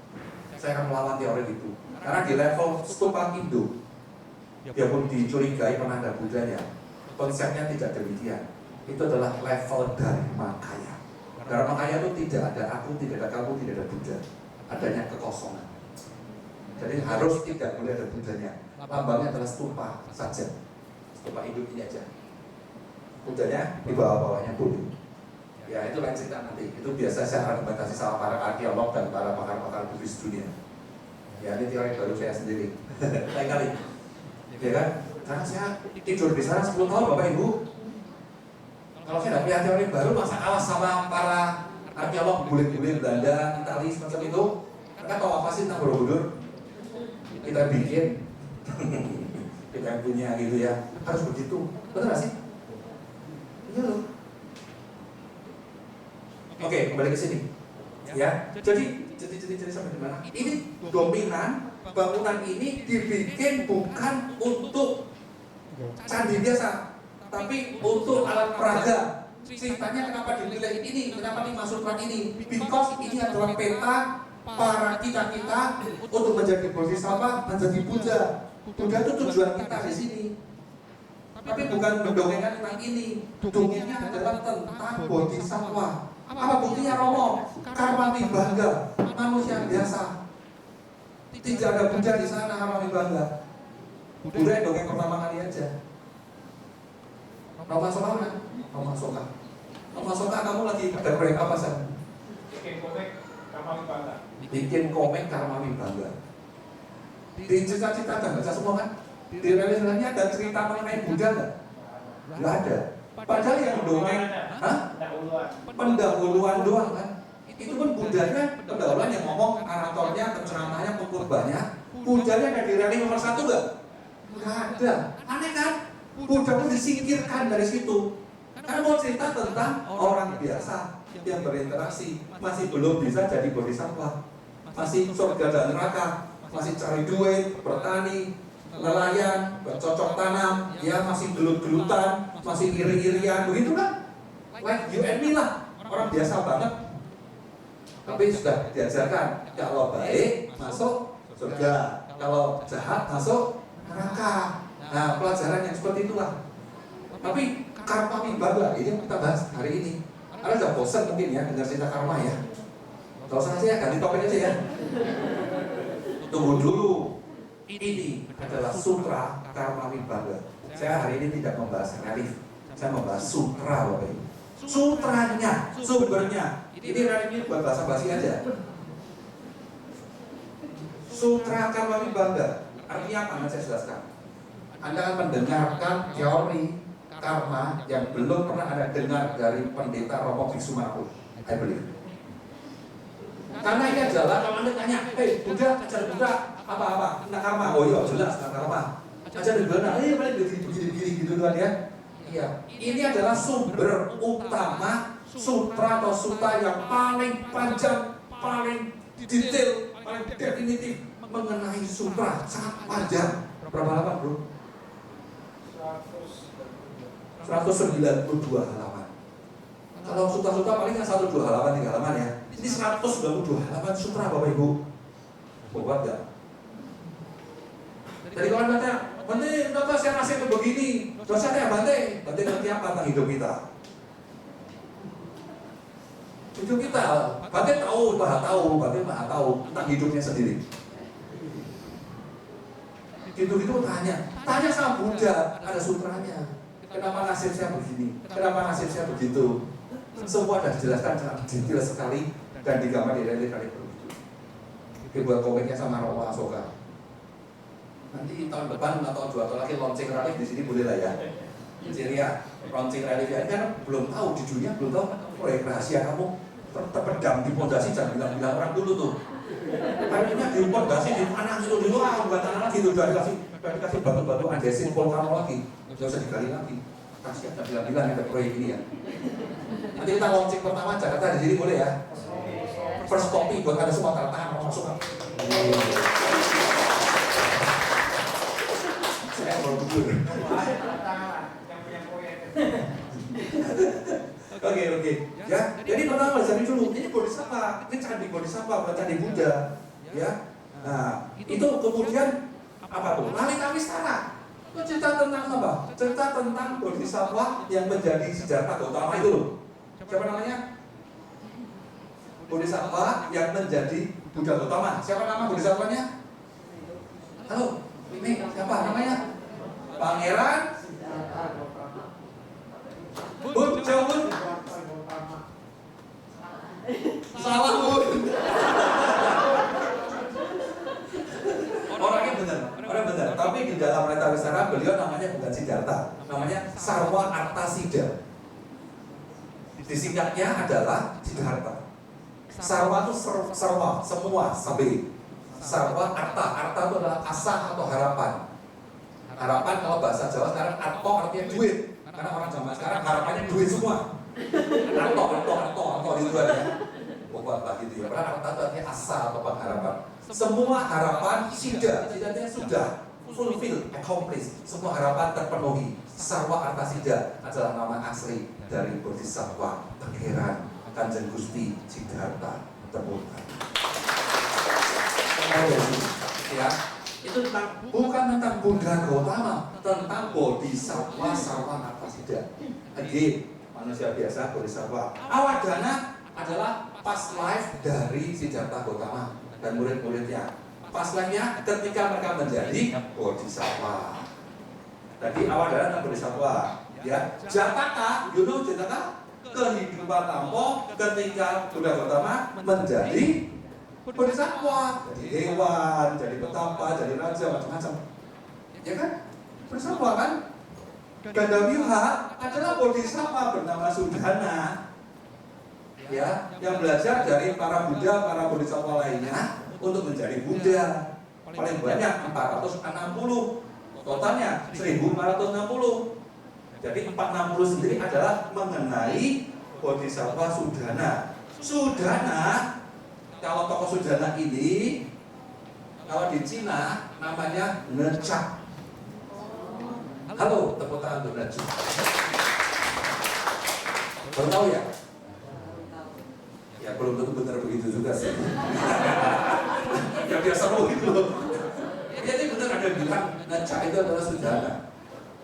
A: Saya akan melawan teori itu. Karena di level stupa Indo, biarpun dicurigai pernah ada Buddhanya, konsepnya tidak demikian. Itu adalah level Dharmakaya. Dharmakaya itu tidak ada aku, tidak ada kamu, tidak ada Buddha. Adanya kekosongan. Jadi harus tidak boleh ada Buddhanya. Lambangnya adalah stupa saja. Stupa hidup ini aja. Buddhanya di bawah-bawahnya boleh. Ya itu lain cerita nanti. Itu biasa saya argumentasi sama para arkeolog dan para pakar-pakar Buddhis dunia. Ya ini teori baru saya sendiri. Lain kali. Ya kan? Karena saya tidur di sana 10 tahun Bapak Ibu. Kalau saya tidak punya teori baru, masa kalah sama para arkeolog bule-bule Belanda, Italia, semacam itu. Mereka tahu apa sih tentang Borobudur? Kita bikin. Kita punya gitu ya. Harus begitu. Betul nggak sih? Iya loh. Oke, kembali ke sini. Ya. Jadi sampai di mana? Ini dominan bangunan ini dibikin bukan untuk candi biasa, tapi untuk alat peraga. Ceritanya kenapa dipilih ini, kenapa dimasukkan ini? Because ini adalah peta para kita untuk menjadi bodhisattva, menjadi Buddha. Buddha itu tujuan kita di sini. Tapi bukan mendongengkan tentang ini. Dongengnya adalah tentang bodhisattva. Apa buktinya Romo? Karma Vibhangga, manusia biasa. Tidak ada Buddha di sana, Karma Vibhangga. Buddha yang dongeng pertama kali aja. Romo Soka kan? Romo Soka. Romo Soka, kamu lagi ada proyek apa sih?
B: Bikin komik Karma Vibhangga.
A: Bikin komik Karma Vibhangga. Di cita-cita kan baca semua kan? Di religiusnya ada cerita mengenai Buddha nggak? Nggak ada. Padahal yang dongeng, pendahuluan doang kan? Itu pun Buddhanya pendahuluan yang ngomong, naratornya, penceramahnya, pengkhotbahnya. Buddhanya ada di religius nomor 1 nggak? Nggak ada. Aneh kan? Buddha pun disingkirkan dari situ. Karena mau cerita tentang orang biasa yang berinteraksi, masih belum bisa jadi bodhisattva, masih surga dan neraka, masih cari duit, bertani, nelayan, bercocok tanam, ya masih gelut-gelutan, masih iri-irian, begitu kan? Like you and me lah, orang biasa banget. Tapi sudah diajarkan, kalau baik masuk surga, kalau jahat masuk neraka. Nah, pelajaran yang seperti itulah. Tapi karma vibhangga ini yang kita bahas hari ini. Anda sudah bosan mungkin ya dengar cerita karma ya. Gak usah aja ya, ganti topik aja ya. Tunggu dulu. Ini adalah sutra karma vibhangga. Saya hari ini tidak membahas relief, saya membahas sutra Bapak Ibu. Sutranya, sumbernya. Ini relief buat bahasa basi aja. Sutra karma vibhangga artinya apa? Nanti saya jelaskan. Anda akan mendengarkan teori karma yang belum pernah Anda dengar dari pendeta Romo Biksu manapun, I believe. Karena ini adalah kalau Anda tanya, hey Buddha, ajar Buddha apa-apa, tentang karma. Oh iya jelas tentang karma. Ajar di mana? Paling begini-begini gitu kan ya. Iya. Ini adalah sumber utama sutra atau sutta yang paling panjang, paling detail, paling definitif mengenai sutra, sangat panjang. Berapa halaman bro? 192 halaman. Kalau sutra-sutra paling kan 1-2 halaman, 3 halaman ya. Ini 192 halaman sutra Bapak Ibu. Buat gak? Jadi kalau Anda tanya, Bante, kenapa saya nasib begini? Dosanya Bante, Bante ngerti apa tentang hidup kita? hidup kita. Batin Batin maha tahu tentang hidupnya sendiri. Gitu-gitu tanya sama Buddha, ada sutranya. Kenapa nasib saya begini? Kenapa nasib saya begitu? Semua sudah dijelaskan secara detail sekali dan digambar di relief-relief begitu. Dibuat komiknya sama Romo Asoka. Nanti tahun depan atau 2 tahun lagi launching relief di sini boleh lah ya. Ceria, launching relief ya. Kan belum tahu di dunia, belum tahu proyek rahasia kamu terpendam di pondasi, jangan bilang-bilang orang dulu tuh. Kayaknya di pondasi di tanah itu dulu, bukan tanah lagi itu udah dikasih batu-batu andesit volcano lagi, nggak usah digali lagi. Kasihan, jangan bilang-bilang ada proyek ini ya. Nanti kita launching pertama Jakarta di sini boleh ya. First copy buat ada semua tanda tangan masuk. Saya mau jujur.
B: Yang punya proyek.
A: Oke. Ya, jadi pertama cari dulu. Ini Bodhisattva, ini candi Bodhisattva, bukan candi Buddha. Ya. Nah, itu kemudian apa tuh? Lalita Wistara. Itu cerita tentang apa? Cerita tentang Bodhisattva yang menjadi Siddhartha Gautama itu. Siapa namanya? Bodhisattva yang menjadi Buddha Gautama. Siapa nama Bodhisattvanya? Halo, ini siapa namanya? Pangeran Bud, jauh Bud. Salah Bud. Orangnya benar. Tapi di dalam Lalita Wistara beliau namanya bukan Siddhartha, namanya Sarwa Artasida. Disingkatnya adalah Siddhartha. Sarwa itu sarwa, semua, sabe. Sarwa arta itu adalah asa atau harapan. Harapan kalau bahasa Jawa sekarang arto artinya duit. Karena orang zaman sekarang harapannya duit semua. Arto itu ya. Pokoknya gitu ya. Karena arta itu artinya asa atau pengharapan. Semua harapan sidanya sudah fulfill, accomplished. Semua harapan terpenuhi. Sarwa Artasida adalah nama asli dari Bodhisattva Pangeran Kanjeng Gusti Siddhartha Temukan. Ya, itu bukan tentang Buddha Gautama, tentang Bodhisattva Sarwa Artasida. Jadi manusia biasa Bodhisattva. Awadana adalah past life dari Siddhartha Gautama dan murid-muridnya. Past life-nya ketika mereka menjadi Bodhisattva. Tadi Awadana tentang Bodhisattva. Ya, Jataka, Jataka kehidupan tampo ketika Buddha Gautama menjadi Bodhisattva, jadi hewan, jadi petapa, jadi raja, macam-macam. Ya kan? Bodhisattva kan? Gandavyuha adalah Bodhisattva bernama Sudhana. Ya, yang belajar dari para Buddha, para Bodhisattva lainnya untuk menjadi Buddha. Paling banyak 460. Totalnya 1460. Jadi 460 sendiri adalah mengenai Bodhisattva Sudhana. Sudhana, kalau tokoh Sudhana ini, kalau di Cina namanya Necak. Halo, tepuk tangan untuk Necak. Baru tahu ya? Ya belum tentu benar begitu juga sih. Ya biasa gitu loh. Jadi benar ada yang bilang Necak itu adalah Sudhana.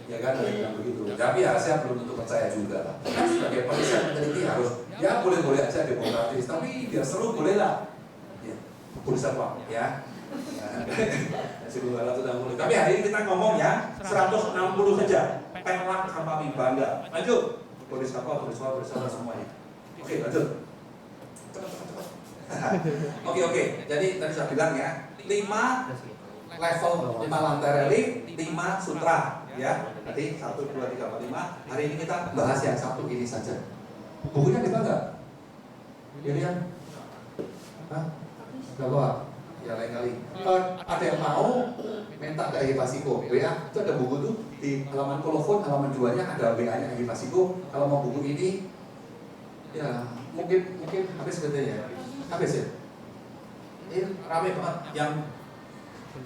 A: Ya kan, ada yang begitu. Tapi ya saya belum tentu percaya juga. Kan sebagai peneliti meneliti harus, ya boleh-boleh aja demokratis, tapi biar seru boleh lah. Ya, Bodhisattva ya. Tapi hari ini kita ngomong ya 160 saja. Pelak tanpa bangga. Lanjut. Bodhisattva semuanya. Oke, lanjut. Oke. Jadi tadi saya bilang ya, 5 level, 5 lantai relief, 5 sutra. Ya, nanti 1, 2, 3, 4, 5. Hari ini kita bahas yang satu ini saja. Bukunya kita enggak? Pilihan? Hah? Enggak bawa? Ya lain kali. Ada yang mau minta dari Pasiko, ya? Itu ada buku tuh di halaman kolofon, halaman 2-nya ada WA-nya dari Pasiko. Kalau mau buku ini, ya mungkin habis katanya. Habis ya? Ini ramai banget yang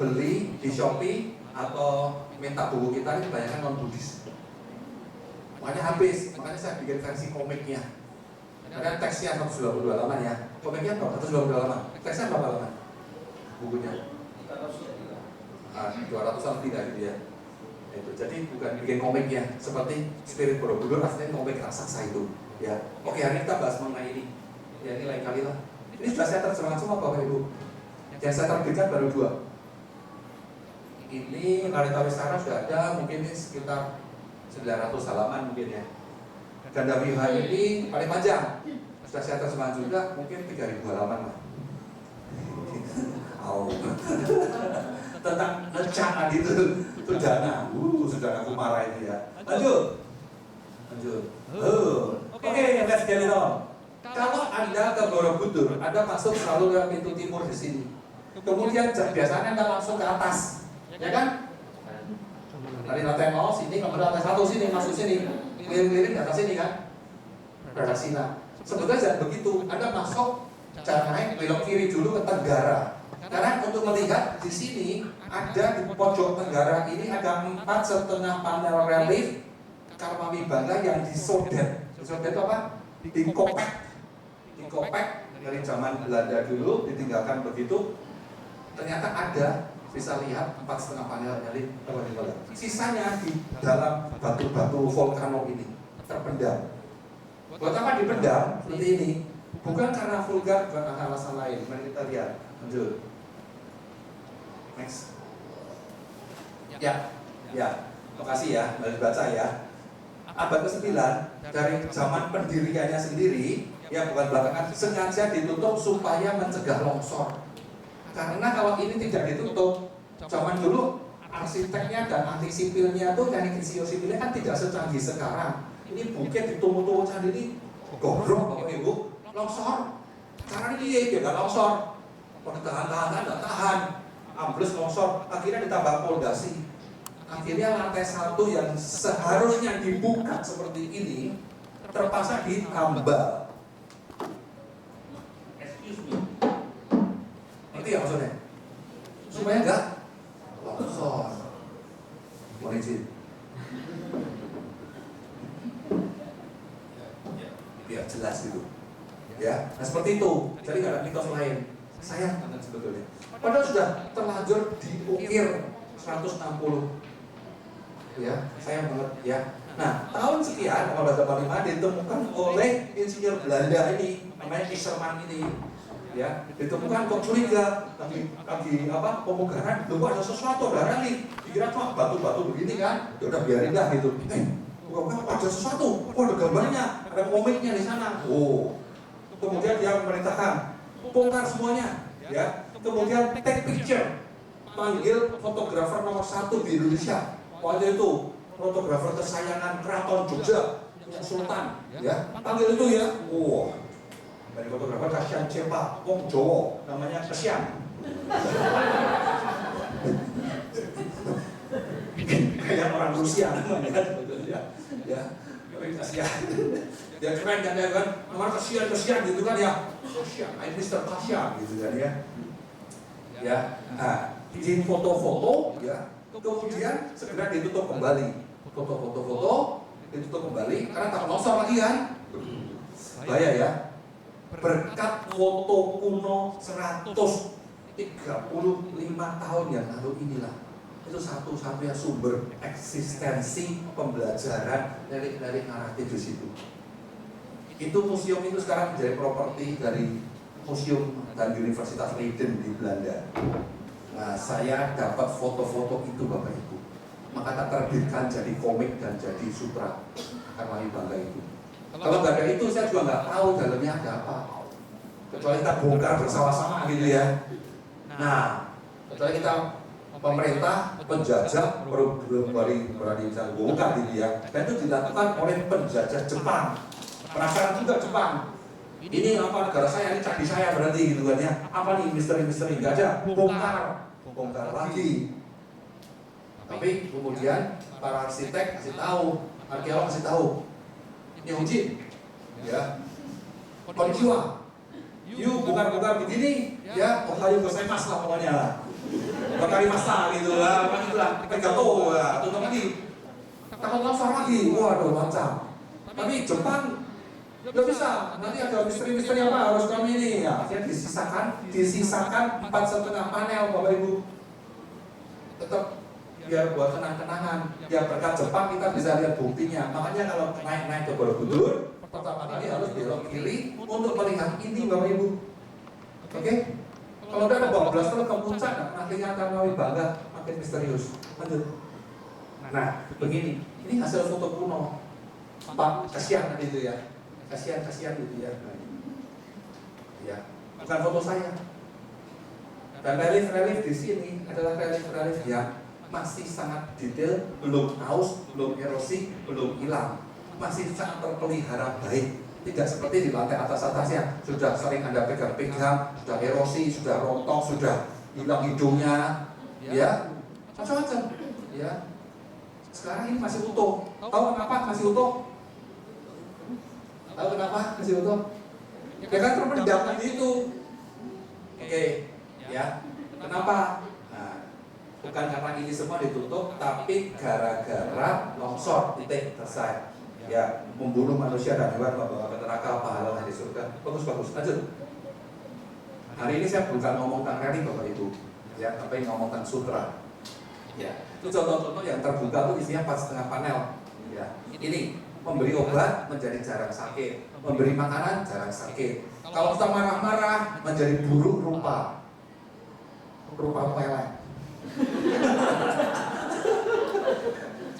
A: beli di Shopee atau minta buku kita ini kebanyakan non-Buddhis. Makanya habis, makanya saya bikin versi komiknya. Karena teksnya 122 halaman ya. Komiknya berapa? 122 halaman. Teksnya berapa halaman? Bukunya? 200-an tidak gitu ya. Itu. Jadi bukan bikin komiknya seperti Spirit Borobudur, rasanya komik raksasa itu. Ya. Oke, hari ini kita bahas mengenai ini. Ya ini lain kali lah. Ini sudah saya terjemahkan semua Bapak Ibu. Yang saya terbitkan baru 2. Ini Karita Wistara sudah ada, mungkin ini sekitar 900 halaman mungkin ya. Ganda Wiha ini paling panjang, sudah saya terjemahkan juga, mungkin 3000 halaman lah. Tentang rencana itu dana, sudah aku marah ini ya. Lanjut. Oke, let's get it on. Kalau Anda ke Borobudur, Anda masuk selalu ke pintu timur di sini. Kemudian biasanya Anda langsung ke atas, ya kan? Dari lantai 0 sini, kemudian lantai 1 sini, masuk sini, keliling-keliling di atas sini kan? Redaksina. Sebetulnya jangan begitu. Anda masuk, jangan naik belok kiri dulu ke Tenggara. Karena untuk melihat di sini ada di pojok Tenggara ini ada 4,5 panel relief Karma Wibangga yang disodet. Disodet itu apa? Dikopek dari zaman Belanda dulu, ditinggalkan begitu. Ternyata ada, bisa lihat 4,5 panel relief. Sisanya di dalam batu-batu volcano ini terpendam. Buat apa dipendam seperti ini? Bukan karena vulgar, bukan karena alasan lain. Mari kita lihat. Lanjut. Next. Ya. Makasih ya, mari baca ya. Abad ke-9 dari zaman pendiriannya sendiri, ya bukan belakangan, sengaja ditutup supaya mencegah longsor. Karena kalau ini tidak ditutup, zaman dulu arsiteknya dan ahli sipilnya tuh teknik geosipilnya kan tidak secanggih sekarang. Ini bukit ditumbuh-tumbuh candi ini gobrok Bapak Ibu, longsor. Karena ini dia nggak longsor, pada tahan-tahan nggak tahan, ambles longsor, akhirnya ditambah pondasi. Akhirnya lantai 1 yang seharusnya dibuka seperti ini terpaksa ditambal. Excuse me. Ngerti ya maksudnya? Supaya nggak longsor. Mohon izin. Biar jelas gitu. Ya, nah seperti itu. Jadi nggak ada mitos lain. Sayang banget sebetulnya. Padahal sudah terlanjur diukir 160. Ya, sayang banget ya. Nah, tahun sekian 1885 ditemukan oleh insinyur Belanda ini, namanya Isserman ini. Ya, ditemukan kok curiga lagi pemugaran, loh ada sesuatu, ada relief. Dikira cuma batu-batu begini kan, ya udah biarin dah gitu. Ada sesuatu, ada gambarnya, ada komiknya di sana. Kemudian dia memerintahkan bongkar semuanya, ya. Kemudian take picture, panggil fotografer nomor 1 di Indonesia. Waktu itu fotografer kesayangan Keraton Jogja, Sultan, ya. Panggil itu ya. Dari fotografer kasihan Cepa, Wong Jowo, namanya kasihan. Kayak orang Rusia namanya, ya. Kasihan. Dia keren kan, dia kan, nomor kasihan gitu kan ya. Kasihan, Mr. Kasihan gitu kan ya. Ya, nah, izin foto-foto, ya. Kemudian segera ditutup kembali. Foto-foto ditutup kembali karena tak longsor lagi kan. Bahaya ya. Berkat foto kuno 135 tahun yang lalu inilah, itu satu-satunya sumber eksistensi pembelajaran dari naratif di situ. Itu museum itu sekarang menjadi properti dari Museum dan Universitas Leiden di Belanda. Nah, saya dapat foto-foto itu Bapak Ibu, maka tak terbitkan jadi komik dan jadi sutra Karma Wibangga itu. Kalau nggak ada itu saya juga nggak tahu dalamnya ada apa, kecuali kita bongkar bersama-sama gitu ya. Nah, kecuali kita pemerintah, penjajah berani bisa bongkar gitu ya. Dan itu dilakukan oleh penjajah Jepang. Penasaran juga Jepang. Ini apa negara saya, ini candi saya berarti gitu kan ya. Apa nih misteri-misteri, nggak ada, bongkar lagi. Tapi kemudian para arsitek kasih tahu, arkeolog kasih tahu, Yonjin, ya, konnichiwa, you bongkar begini, ya, ohayo gozaimasu lah pokoknya lah, bakari masa gitu lah, apa itulah, gato, ya, tutup lagi, takut longsor lagi, waduh macam. Tapi Jepang nggak bisa, nanti ada misteri-misteri apa harus kami ini ya. Akhirnya disisakan 4,5 panel Bapak Ibu. Tetap biar buat kenang-kenangan. Ya berkat Jepang kita bisa lihat buktinya. Makanya kalau naik ke Borobudur, pertama kali harus belok kiri untuk melihat ini Bapak Ibu. Oke? Kalau udah ada bablas terus ke puncak, nah kelihatan Karmawi Bangga makin misterius. Lanjut. Nah, begini. Ini hasil foto kuno. Pak, kasihan itu ya. Kasihan gitu ya. Ya, bukan foto saya. Dan relief di sini adalah relief yang masih sangat detail, belum aus, belum erosi, belum hilang, masih sangat terpelihara baik. Tidak seperti di lantai atas-atasnya sudah sering Anda pegang-pegang, sudah erosi, sudah rontok, sudah hilang hidungnya, ya macam-macam. Ya, sekarang ini masih utuh. Tahu kenapa masih utuh? Tahu kenapa masih utuh? Ya kan terpendam tadi itu. Oke, ya. Kenapa? Nah, bukan karena ini semua ditutup, tapi gara-gara longsor, titik, selesai. Ya, membunuh manusia dan hewan, membawa ke neraka, pahala di surga. Bagus, lanjut. Hari ini saya bukan ngomong tentang relief Bapak Ibu, ya, tapi ngomong tentang sutra. Ya, itu contoh-contoh yang terbuka itu isinya 4,5 panel. Ya, ini memberi obat menjadi jarang sakit, memberi makanan jarang sakit. Kalau kita marah-marah menjadi buruk rupa pelek.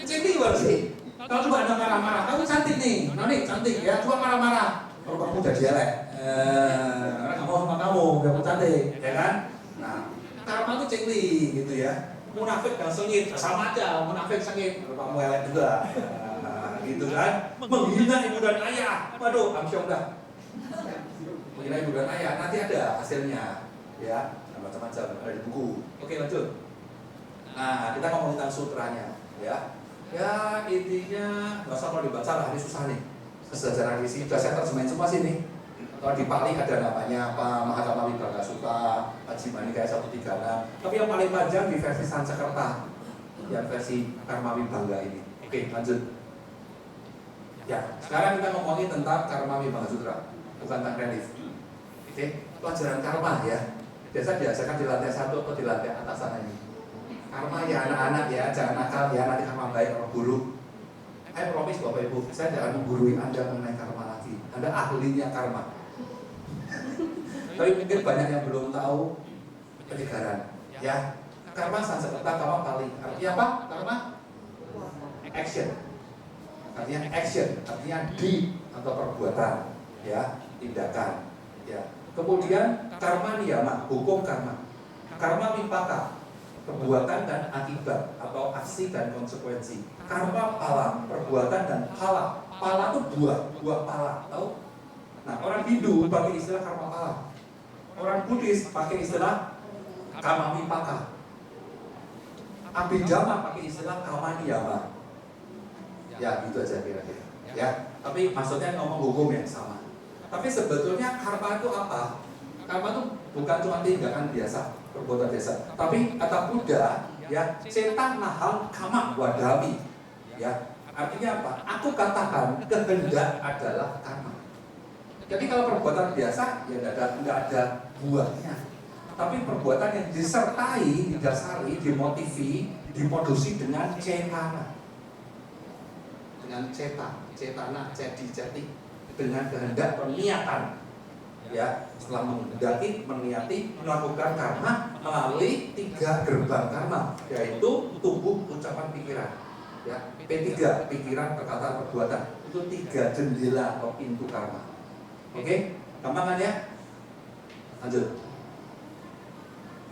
A: Jadi sih. Kalau coba Anda marah-marah, kamu cantik nih, cantik ya, coba marah-marah, kalau kamu jadi elek, kamu sama kamu, kamu cantik, ya kan? Nah, karma itu cengli gitu ya. Munafik dan sengit, sama aja, munafik sengit, kalau kamu elek juga, gitu kan? Menghina ibu dan ayah, waduh, amsyong dah. Menghina ibu dan ayah, nanti ada hasilnya, ya, macam-macam, ada di buku. Oke, lanjut. Nah, kita ngomong tentang sutranya, ya. Ya intinya nggak usah kalau dibaca lah, ini susah nih. Sejarah di sini sudah saya terjemahin semua sini. Kalau di Pali ada namanya apa, Mahatama Vibhaga Sutta, Ajimani kayak 136. Tapi yang paling panjang di versi Sanskerta, yang versi Karma Vibhaga ini. Oke, lanjut. Ya, sekarang kita ngomongin tentang Karma Vibhaga Sutra, bukan tentang relief. Oke, pelajaran karma ya. Biasa diajarkan di lantai 1 atau di lantai atas sana ini. Karma ya anak-anak ya, jangan nakal ya, nanti karma baik kalau guru. I promise Bapak Ibu, saya jangan menggurui Anda mengenai karma lagi. Anda ahlinya karma. Tapi mungkin banyak yang belum tahu penyegaran. Ya, karma Sanskerta, karma Pali. Artinya apa? Karma action. Artinya action, artinya di atau perbuatan, ya, tindakan. Ya. Kemudian karma niyama, hukum karma. Karma vipaka, perbuatan dan akibat atau aksi dan konsekuensi. Karma pala, perbuatan dan pala. Pala itu buah pala, tahu? Nah, orang Hindu pakai istilah karma pala. Orang Buddhis pakai istilah karma vipaka. Abhidhamma pakai istilah karma niyama. Ya, gitu aja kira-kira. Ya, tapi maksudnya ngomong hukum yang sama. Tapi sebetulnya karma itu apa? Karma itu bukan cuma tindakan biasa, perbuatan biasa. Tapi kata Buddha, ya, ceta nahal kama wadami. Ya, artinya apa? Aku katakan kehendak adalah karma. Jadi kalau perbuatan biasa, ya nggak ada buahnya. Tapi perbuatan yang disertai, didasari, dimotivi, dimodusi dengan cetana. Dengan cetana, jati, dengan kehendak peniatan. Ya, setelah menghendaki, meniati, melakukan karma melalui 3 gerbang karma, yaitu tubuh, ucapan, pikiran. Ya, P3, pikiran, perkataan, perbuatan. Itu 3 jendela atau pintu karma. Oke, gampang kan ya? Lanjut.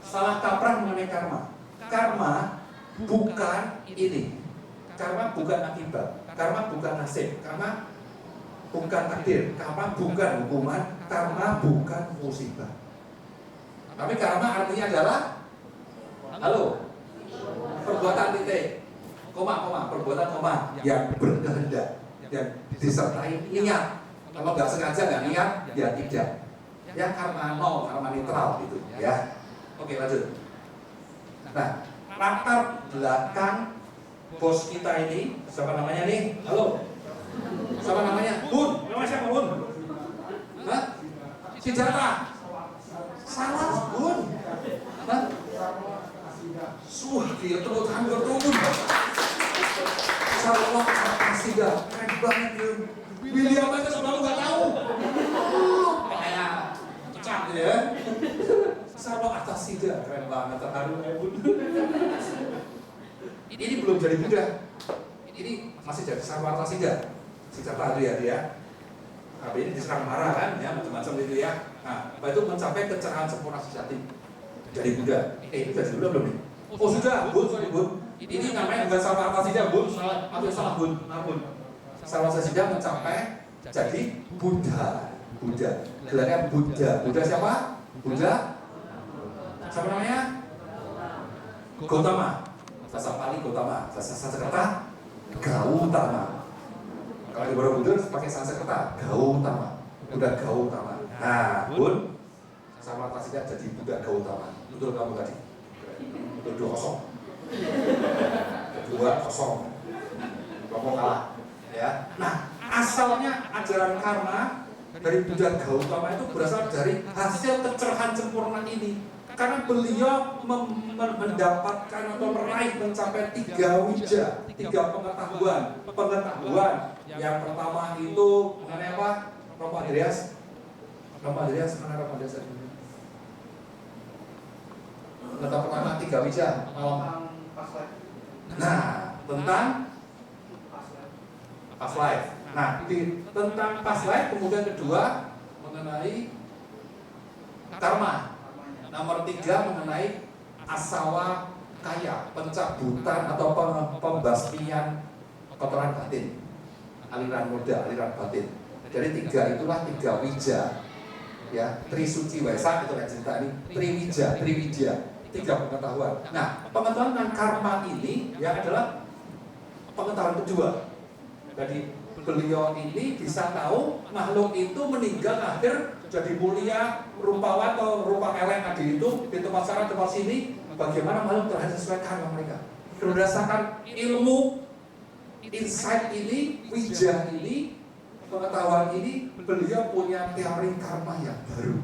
A: Salah kaprah mengenai karma. Karma bukan ini. Karma bukan akibat. Karma bukan nasib. Karma bukan takdir, karma bukan hukuman, karma bukan musibah. Tapi karma artinya adalah perbuatan titik, perbuatan yang berkehendak, yang disertai niat. Kalau nggak sengaja nggak niat, ya tidak. Ya karma nol, karma netral gitu. Ya. Oke, lanjut. Nah, latar belakang bos kita ini, siapa namanya nih? Halo. Siapa namanya? Bun. Nama siapa Bun? Hah? Si Jatra. Salah Bun. Hah? Dia terus hampir turun. Salah kasih dah. Keren banget dia. William aja sebelum nggak tahu. Kayak cecak ya. Sarwa Artasida, keren banget, terharu ya Bun. Ini belum jadi Buddha. Ini masih jadi Sarwa Artasida. Si Sarwa itu ya dia. Tapi ini diserang marah kan, ya macam-macam itu ya. Nah, itu mencapai pencerahan sempurna sejati. Jadi Buddha. Itu sudah Buddha belum nih? Oh sudah, Bun, sorry Bun. Ini namanya bukan Sarwa Artasida, Bun. Salah Bun, ampun. Sarwa Artasida mencapai jadi Buddha. Buddha. Gelarnya Buddha. Buddha siapa? Buddha. Siapa namanya? Gautama. Bahasa Pali Gautama. Bahasa Sanskerta Gautama. Kalau di Borobudur pakai Sanskerta Gautama. Buddha Gautama. Nah, Bun, Sarwa Artasida jadi Buddha Gautama. Betul kamu tadi? Betul 2-0. 2-0. Kamu kalah. Ya. Nah, asalnya ajaran karma dari Buddha Gautama itu berasal dari hasil kecerahan sempurna ini. Karena beliau mendapatkan atau meraih mencapai 3 wija, 3 pengetahuan. Yang pertama itu mengenai apa? Romo Andreas, mana Romo Andreas tadi? Tentang pertama 3 wija malam. Nah, tentang past life. Nah, tentang past life, kemudian kedua mengenai karma. Nomor 3 mengenai asawa kaya, pencabutan atau pembasmian kotoran batin, aliran muda, aliran batin. Jadi 3 itulah 3 wija, ya, Trisuci Waisa itu yang cerita ini, Triwija, 3 pengetahuan. Nah, pengetahuan tentang karma ini ya adalah pengetahuan kedua. Jadi beliau ini bisa tahu makhluk itu meninggal akhir jadi mulia, rupawan atau rupa elek tadi itu di tempat sana tempat sini, bagaimana makhluk terhadap sesuai karma mereka. Berdasarkan ilmu, insight ini, wijah ini, pengetahuan ini, beliau punya teori karma yang baru,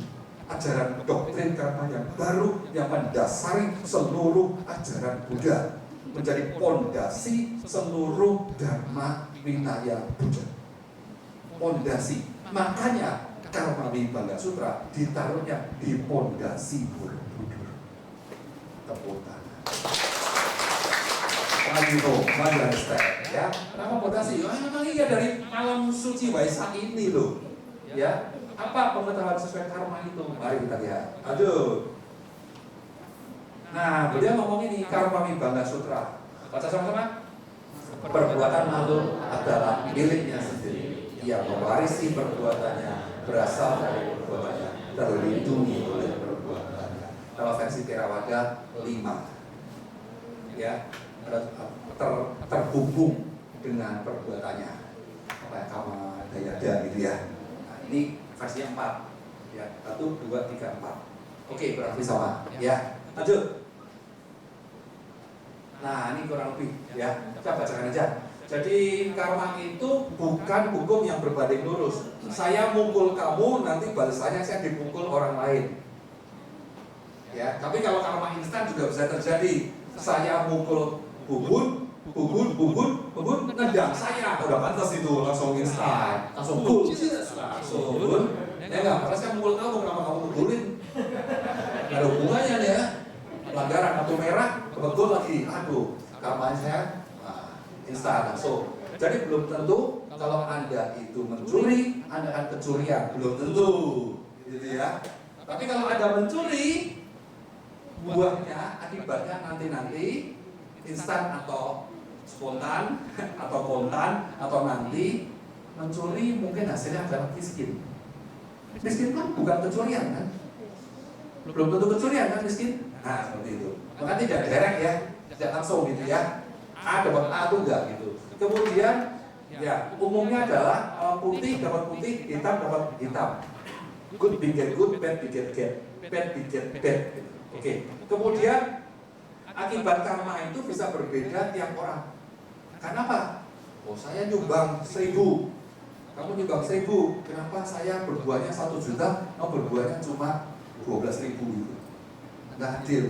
A: ajaran doktrin karma yang baru yang mendasari seluruh ajaran Buddha, menjadi pondasi seluruh dharma winaya Buddha. Pondasi. Makanya Karma Wimbangga Sutra ditaruhnya di pondasi Borobudur. Tepuk tangan. Mari ya. Kenapa pondasi? Memang iya dari malam suci Waisak ini loh. Ya. Apa pengetahuan sesuai karma itu? Mari kita lihat. Aduh. Nah, beliau ngomong ini Karma Wimbangga Sutra. Baca sama-sama. Perbuatan makhluk adalah miliknya sendiri. Ia mewarisi perbuatannya, berasal dari perbuatannya, terlindungi oleh perbuatannya. Kalau versi Theravada 5, ya, terhubung dengan perbuatannya, kayak kama dayada gitu ya. Nah, ini versi 4, ya, 1, 2, 3, 4. Oke, berarti sama, ya. Lanjut. Nah, ini kurang lebih, ya. Kita bacakan aja. Jadi karma itu bukan hukum yang berbanding lurus. Saya mukul kamu, nanti balasannya saya dipukul orang lain. Ya, tapi kalau karma instan juga bisa terjadi. Saya mukul Bubun, nendang saya. Udah pantas itu langsung instan, langsung cool, langsung. Ya nggak, karena saya mukul kamu, kenapa kamu mukulin? Gak ada hubungannya ya. Pelanggaran kartu merah, kebetul lagi. Aduh, karma saya instan langsung. Jadi belum tentu kalau Anda itu mencuri, Anda akan kecurian, belum tentu, gitu ya. Tapi kalau Anda mencuri, buahnya, akibatnya nanti instan atau spontan, atau kontan, atau nanti mencuri mungkin hasilnya adalah miskin. Miskin kan bukan kecurian kan? Belum tentu kecurian kan miskin? Nah seperti itu. Maka tidak direct ya, tidak langsung gitu ya. A dapat A itu enggak gitu. Kemudian ya umumnya adalah putih dapat putih, hitam dapat hitam. Good get good, bad get bad get bad. Oke. Kemudian akibat karma itu bisa berbeda tiap orang. Kenapa? Oh saya nyumbang 1.000, kamu nyumbang 1.000. Kenapa saya berbuahnya 1 juta, kamu berbuahnya cuma 12.000 gitu? Nggak adil.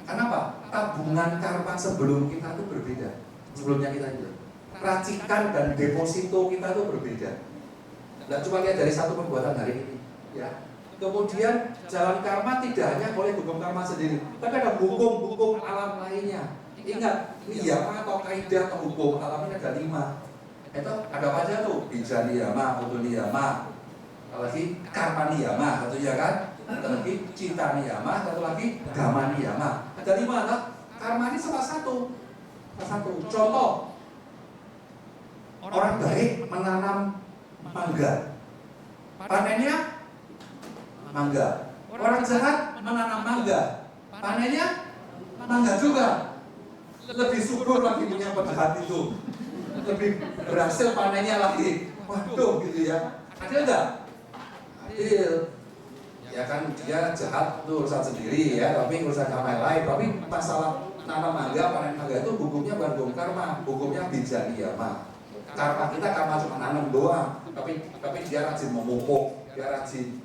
A: Kenapa? Tabungan karma sebelum kita itu berbeda. Sebelumnya kita itu racikan dan deposito kita itu berbeda. Nggak cuma lihat dari satu perbuatan hari ini, ya. Kemudian jalan karma tidak hanya oleh hukum karma sendiri, tapi ada hukum-hukum alam lainnya. Ingat, niyama atau kaidah atau hukum alam ini ada 5. Itu ada apa aja tuh? Bija niyama, putu niyama, lagi karma niyama, satunya kan? Ada lagi cita niyama, satu lagi dhamma niyama. Ada 5 kan? Karma ini salah satu. Contoh, orang baik menanam mangga, panennya mangga. Orang jahat menanam mangga, panennya mangga juga. Lebih subur lagi punya penjahat itu, lebih berhasil panennya lagi. Waduh, gitu ya. Adil nggak? Adil. Ya kan dia jahat itu urusan sendiri ya, tapi urusan karma yang lain. Tapi masalah nanam mangga, panen mangga itu hukumnya bukan hukum karma, hukumnya bija niyama. Karma kita karma cuma nanam doang, tapi dia rajin memupuk, dia rajin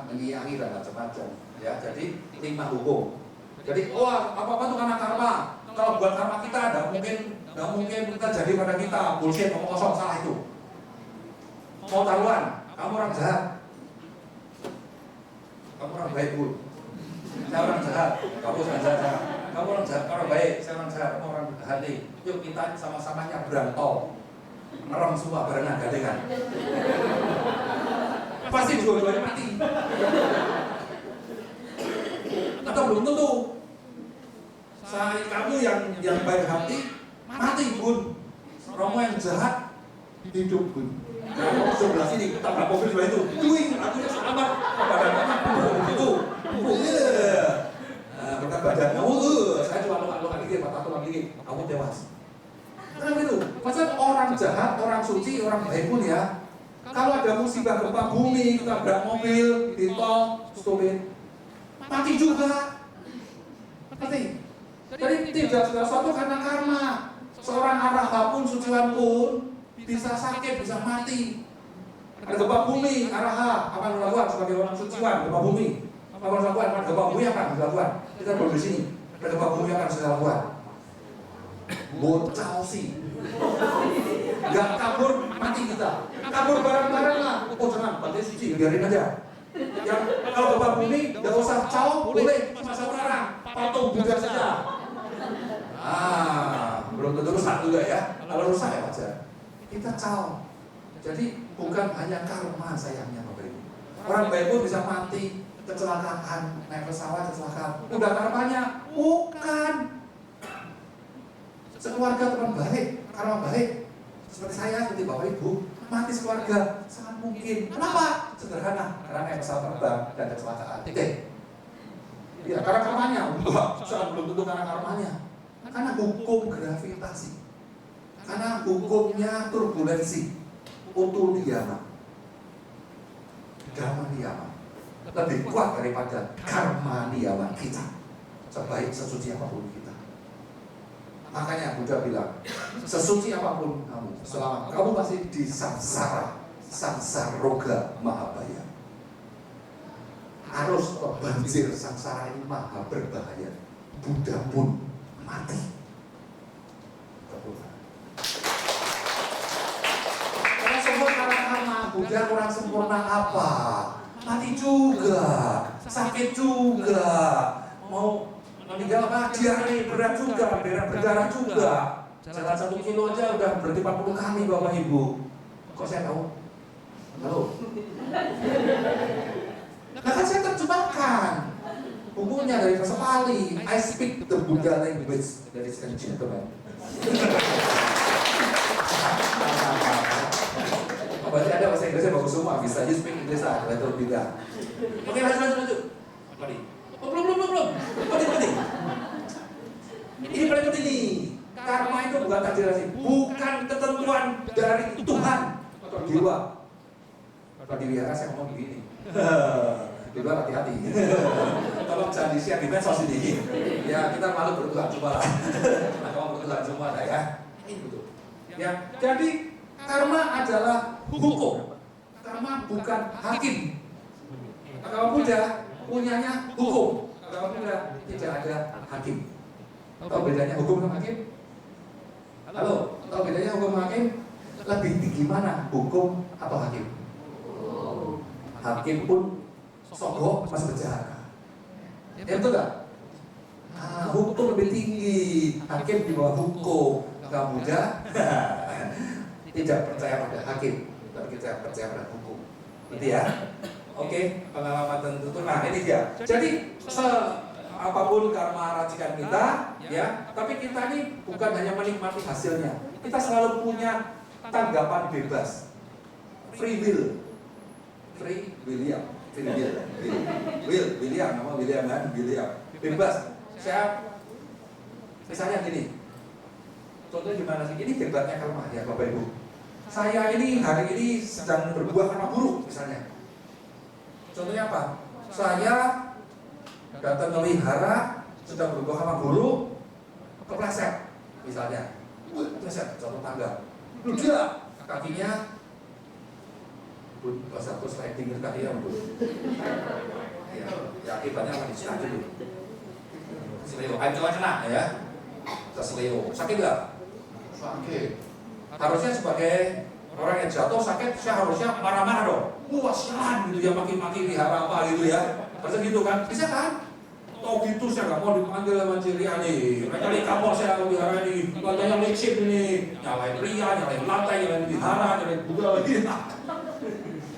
A: menyiangi dan macam-macam. Ya, jadi 5 hukum. Jadi apa tuh karena karma? Kalau buat karma kita nggak mungkin kita jadi pada kita bullshit, ngomong kosong, salah itu. Mau taruhan, kamu orang jahat, kamu orang baik Bu, saya orang jahat, kamu orang jahat, kamu orang jahat, orang baik, saya orang jahat, kamu orang jahat nih. Yuk kita sama-sama nyabrang tol, ngerem semua barengan gandengan. Pasti dua-duanya mati. Atau belum tentu. Kamu yang baik hati mati Bun. Romo yang jahat hidup Bun. Kamu sebelah sini tabrak mobil sebelah itu. Cuing, aku selamat. Badan kamu begitu. Betul badan kamu saya cuma luka dikit, patah tulang dikit. Kamu tewas. Kan gitu. Pasal orang jahat, orang suci, orang baik pun ya. Kalau ada musibah gempa bumi, tabrak mobil, di tol, stupid, mati juga. Mati. Jadi tidak sesuatu karena karma. Seorang araha pun, suciwan pun bisa sakit, bisa mati. Ada gempa bumi, araha apa yang dilakukan sebagai orang suciwan, gempa bumi. Apa yang dilakukan? Gempa bumi apa yang dilakukan? Kita baru di sini. Ada gempa bumi apa yang harus dilakukan? Bocah sih. Gak kabur, mati kita. Kabur bareng-bareng lah. Oh jangan, berarti suci, biarin aja. Yang kalau gempa bumi, gak usah caw, boleh cuma 1 orang. Patung Buddha saja. Belum tentu rusak juga ya. Kalau rusak ya wajar. Kita caw. Jadi bukan hanya karma sayangnya Bapak Ibu. Orang baik pun bisa mati, kecelakaan, naik pesawat kecelakaan. Udah karmanya? Bukan. Sekeluarga teman baik, karma baik. Seperti saya, seperti Bapak Ibu, mati sekeluarga sangat mungkin. Kenapa? Sederhana, karena naik pesawat terbang dan kecelakaan. Ya, karena karmanya. Enggak, belum tentu karena karmanya. Karena hukum gravitasi, karena hukumnya turbulensi, utul niyama, dhamma niyama lebih kuat daripada karma niyama kita, sebaik sesuci apapun kita. Makanya Buddha bilang, sesuci apapun kamu, selama kamu masih di samsaroga mahabaya. Arus banjir sangsara ini maha berbahaya. Buddha pun mati. Karena semua karma Buddha kurang sempurna apa? Mati juga, sakit juga, mau meninggal apa? Diare berat juga, berdarah juga. Jalan 1 kilo aja udah berarti 40 kali Bapak Ibu. Kok saya tahu? Halo. Nah kan saya terjemahkan bukunya dari bahasa Pali. I speak the Buddha language, ladies and gentlemen. Berarti ada bahasa Inggrisnya bagus semua, bisa you speak English lah, betul tidak? Oke, lanjut. Tadi. Belum. Penting. Ini paling penting nih. Karma itu bukan takdir nasib, bukan ketentuan dari Tuhan atau Dewa. Kalau di wihara saya ngomong begini. Di luar hati-hati. Tolong jangan di-share di medsos ini. Ya kita malu bertuhan coba lah. Kalau bertuhan semua ada ya. Ini betul. Ya, jadi karma adalah hukum. Karma bukan hakim. Kalau Buddha punyanya hukum. Kalau Buddha tidak ada hakim. Tahu bedanya hukum sama hakim? Halo, tahu bedanya hukum sama hakim? Lebih tinggi mana, hukum atau hakim? hakim pun sogok masuk penjara. Ya betul nggak? Hukum lebih tinggi, hakim di bawah hukum. Kamu muda tidak percaya pada hakim, tapi kita percaya pada hukum. Gitu ya? Oke, pengalaman tertentu. Nah ini dia. Jadi apapun karma racikan kita, ya, tapi kita ini bukan hanya menikmati hasilnya. Kita selalu punya tanggapan bebas, free will, William, nama William kan, William, bebas. Saya, misalnya gini, contohnya gimana sih? Ini hebatnya karma ya Bapak Ibu. Saya ini hari ini sedang berbuah karma buruk misalnya. Contohnya apa? Saya datang ke wihara, sudah berbuah karma buruk, kepleset misalnya. Kepleset, jatuh tangga. Udah, kakinya satu sliding kakinya ya akibatnya apa? Disunat dulu. Seleo, ayo coba kena ya. Seleo, sakit nggak? Sakit. Harusnya sebagai orang yang jatuh sakit, saya harusnya marah-marah dong. Wah sialan gitu ya, maki-maki wihara apa gitu ya. Harusnya gitu kan? Bisa kan? Oh gitu saya nggak mau dipanggil sama Ciriani. Kali kapal saya ke wihara ini, lantainya licin ini, nyalain pria, nyalain lantai, nyalain wihara, nyalain bugal gitu.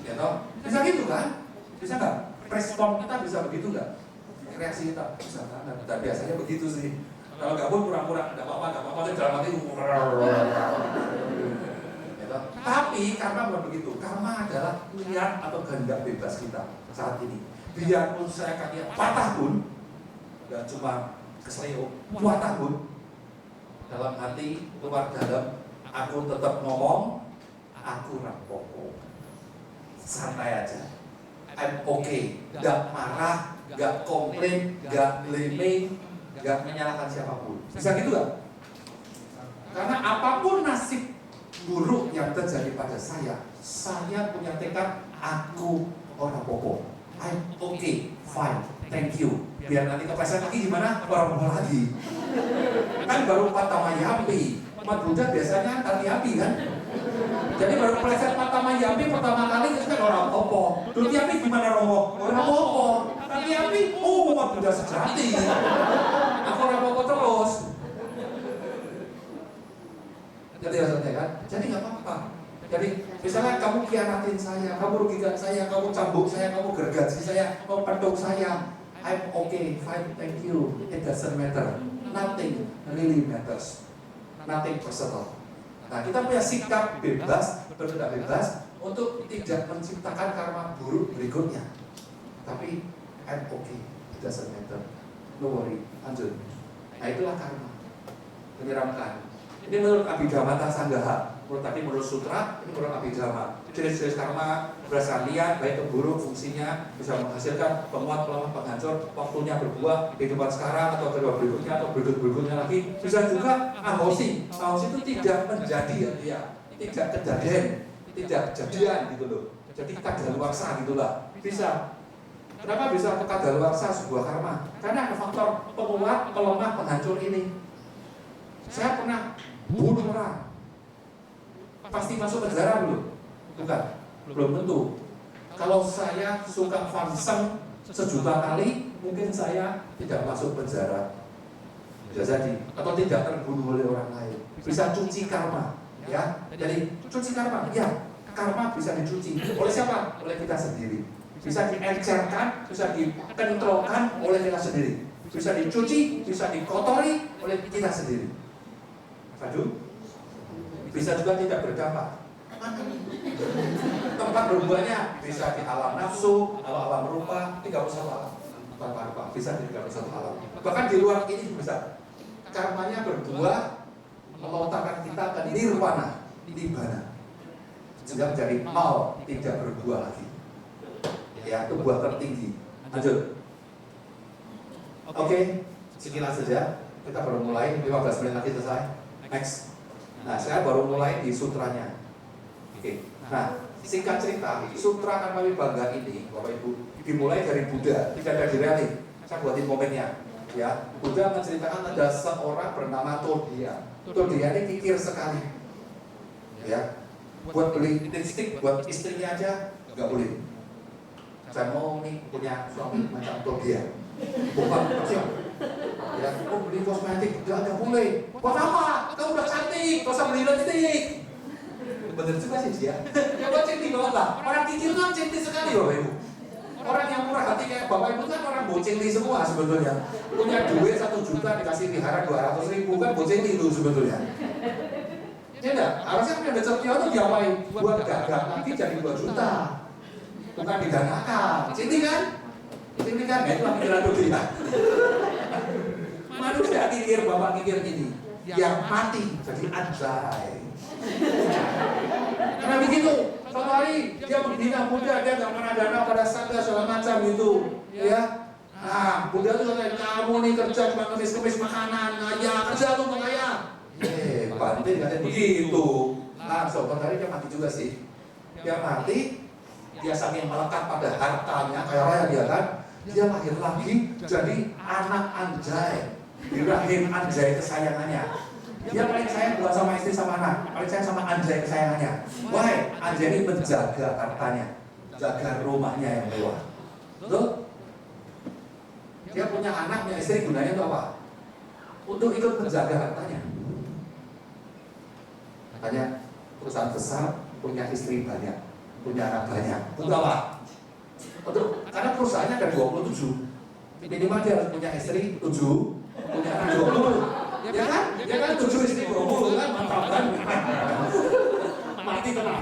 A: Ya toh? Bisa gitu kan? Bisa nggak? Respon kita bisa begitu nggak? Reaksi kita bisa kan? Dan biasanya begitu sih. Kalau nggak pun kurang-kurang, nggak apa-apa, tapi dalam hati tapi karma bukan begitu. Karma adalah pilihan atau kehendak bebas kita saat ini. Biarpun saya kakinya patah pun, gak cuma kesleo, patah pun, dalam hati, luar dalam, aku tetap ngomong, aku rapopo, santai aja, I'm okay, gak marah, gak komplain, gak blaming, gak menyalahkan siapapun. Bisa gitu gak? Karena apapun nasib buruk yang terjadi pada saya punya tekad, aku orang popo, I'm okay, fine, thank you. Biar nanti kepleset lagi gimana? Orang popo lagi. Kan baru patamayampi. Umat Buddha biasanya tatiapi kan? Jadi baru kepleset patamayampi pertama kali itu kan orang popo. Tatiapi gimana Romo? Orang popo. Tatiapi, umat Buddha sejati. Aku orang popo terus. Jadi maksudnya kan? Jadi nggak apa-apa. Jadi misalnya kamu khianatin saya, kamu rugikan saya, kamu cambuk saya, kamu gergaji saya, kamu pentung saya, I'm okay, fine, thank you. It doesn't matter. Nothing really matters. Nothing personal. Nah kita punya sikap bebas, bertindak bebas untuk tidak menciptakan karma buruk berikutnya. Tapi I'm okay, it doesn't matter. No worry, lanjut. Nah itulah karma. Menyeramkan. Ini menurut Abhidhamma Sanggaha, menurut sutra, ini menurut Abhidhamma. Jenis-jenis karma berdasarkan liat, baik atau buruk, fungsinya bisa menghasilkan penguat, pelemah, penghancur, waktunya berbuah, kehidupan sekarang atau kedua berikutnya atau berikutnya lagi. Bisa juga ahosi. Ahosi itu tidak menjadi ya, tidak kejadian, tidak kejadian gitu loh. Jadi kadaluarsa gitulah. Bisa. Kenapa bisa kadaluarsa sebuah karma? Karena ada faktor penguat, pelemah, penghancur ini. Saya pernah bunuh orang, pasti masuk penjara dulu? Bukan, belum tentu. Kalau saya suka fanseng sejuta kali, mungkin saya tidak masuk penjara. Bisa jadi, atau tidak terbunuh oleh orang lain. Bisa cuci karma, ya. Jadi cuci karma, ya. Karma bisa dicuci oleh siapa? Oleh kita sendiri. Bisa diencerkan, bisa dikentrolkan oleh kita sendiri. Bisa dicuci, bisa dikotori oleh kita sendiri. Aduh, bisa juga tidak berdampak. Tempat berbuahnya bisa di alam nafsu, alam rupa, 31 alam. Tanpa rupa, bisa di 31 alam. Bahkan di luar ini bisa. Karmanya berbuah, melontarkan kita ke nirwana, nibbana. Sehingga menjadi mau, tidak berbuah lagi. Ya, itu buah tertinggi. Lanjut. Oke, sekian saja. Kita baru mulai, 15 menit lagi selesai. Next. Nah, saya baru mulai di sutranya. Oke. Nah, singkat cerita, sutra Karma Wibangga ini, Bapak Ibu, dimulai dari Buddha, tidak ada di rally. Saya buatin momennya. Ya, Buddha menceritakan ada seorang bernama Todia. Todia ini kikir sekali. Ya, buat beli lipstick buat istrinya aja nggak boleh. saya mau nih punya suami macam Togia, bukan kecil. Ya, aku beli kosmetik, nggak boleh. Buat apa? Kamu udah cantik, gak usah beli lipstik. Bener juga sih dia. Ya buat cantik banget lah. Orang kikir kan cantik sekali Bapak Ibu. Orang yang murah hati kayak Bapak Ibu kan orang bocili semua sebetulnya. Punya duit 1 juta dikasih vihara 200.000 kan bocili itu sebetulnya. Ya enggak? Harusnya punya becak piano diapain? Buat dagang nanti jadi 2 juta. Bukan diganakan. Cantik kan? Cantik kan? Itu pikiran dia. Manusia kikir, Bapak kikir ini yang mati jadi anjay. Karena begitu, suatu hari dia menghina Buddha, dia nggak pernah dana pada sangga segala macam itu, ya. Nah, Buddha itu katanya, kamu nih kerja cuma ngemis-ngemis makanan, ngaya, kerja lu ngaya. Bantin katanya begitu. Nah, suatu hari dia mati juga sih. Dia mati, dia saking melekat pada hartanya, kaya raya dia kan, dia lahir lagi jadi anak anjay. Di rahim anjay kesayangannya. Dia paling sayang bukan sama istri sama anak, paling sayang sama anjay kesayangannya. Why? Anjay ini menjaga hartanya, jaga rumahnya yang mewah. Betul? Dia punya anak, punya istri, gunanya itu apa? Untuk ikut menjaga hartanya. Makanya perusahaan besar punya istri banyak, punya anak banyak. Untuk apa? Untuk, karena perusahaannya ada 27. Minimal dia harus punya istri 7, punya anak 20. Ya kan? Ya kan 7 istri 20 kan? Mantap kan? Mati tenang.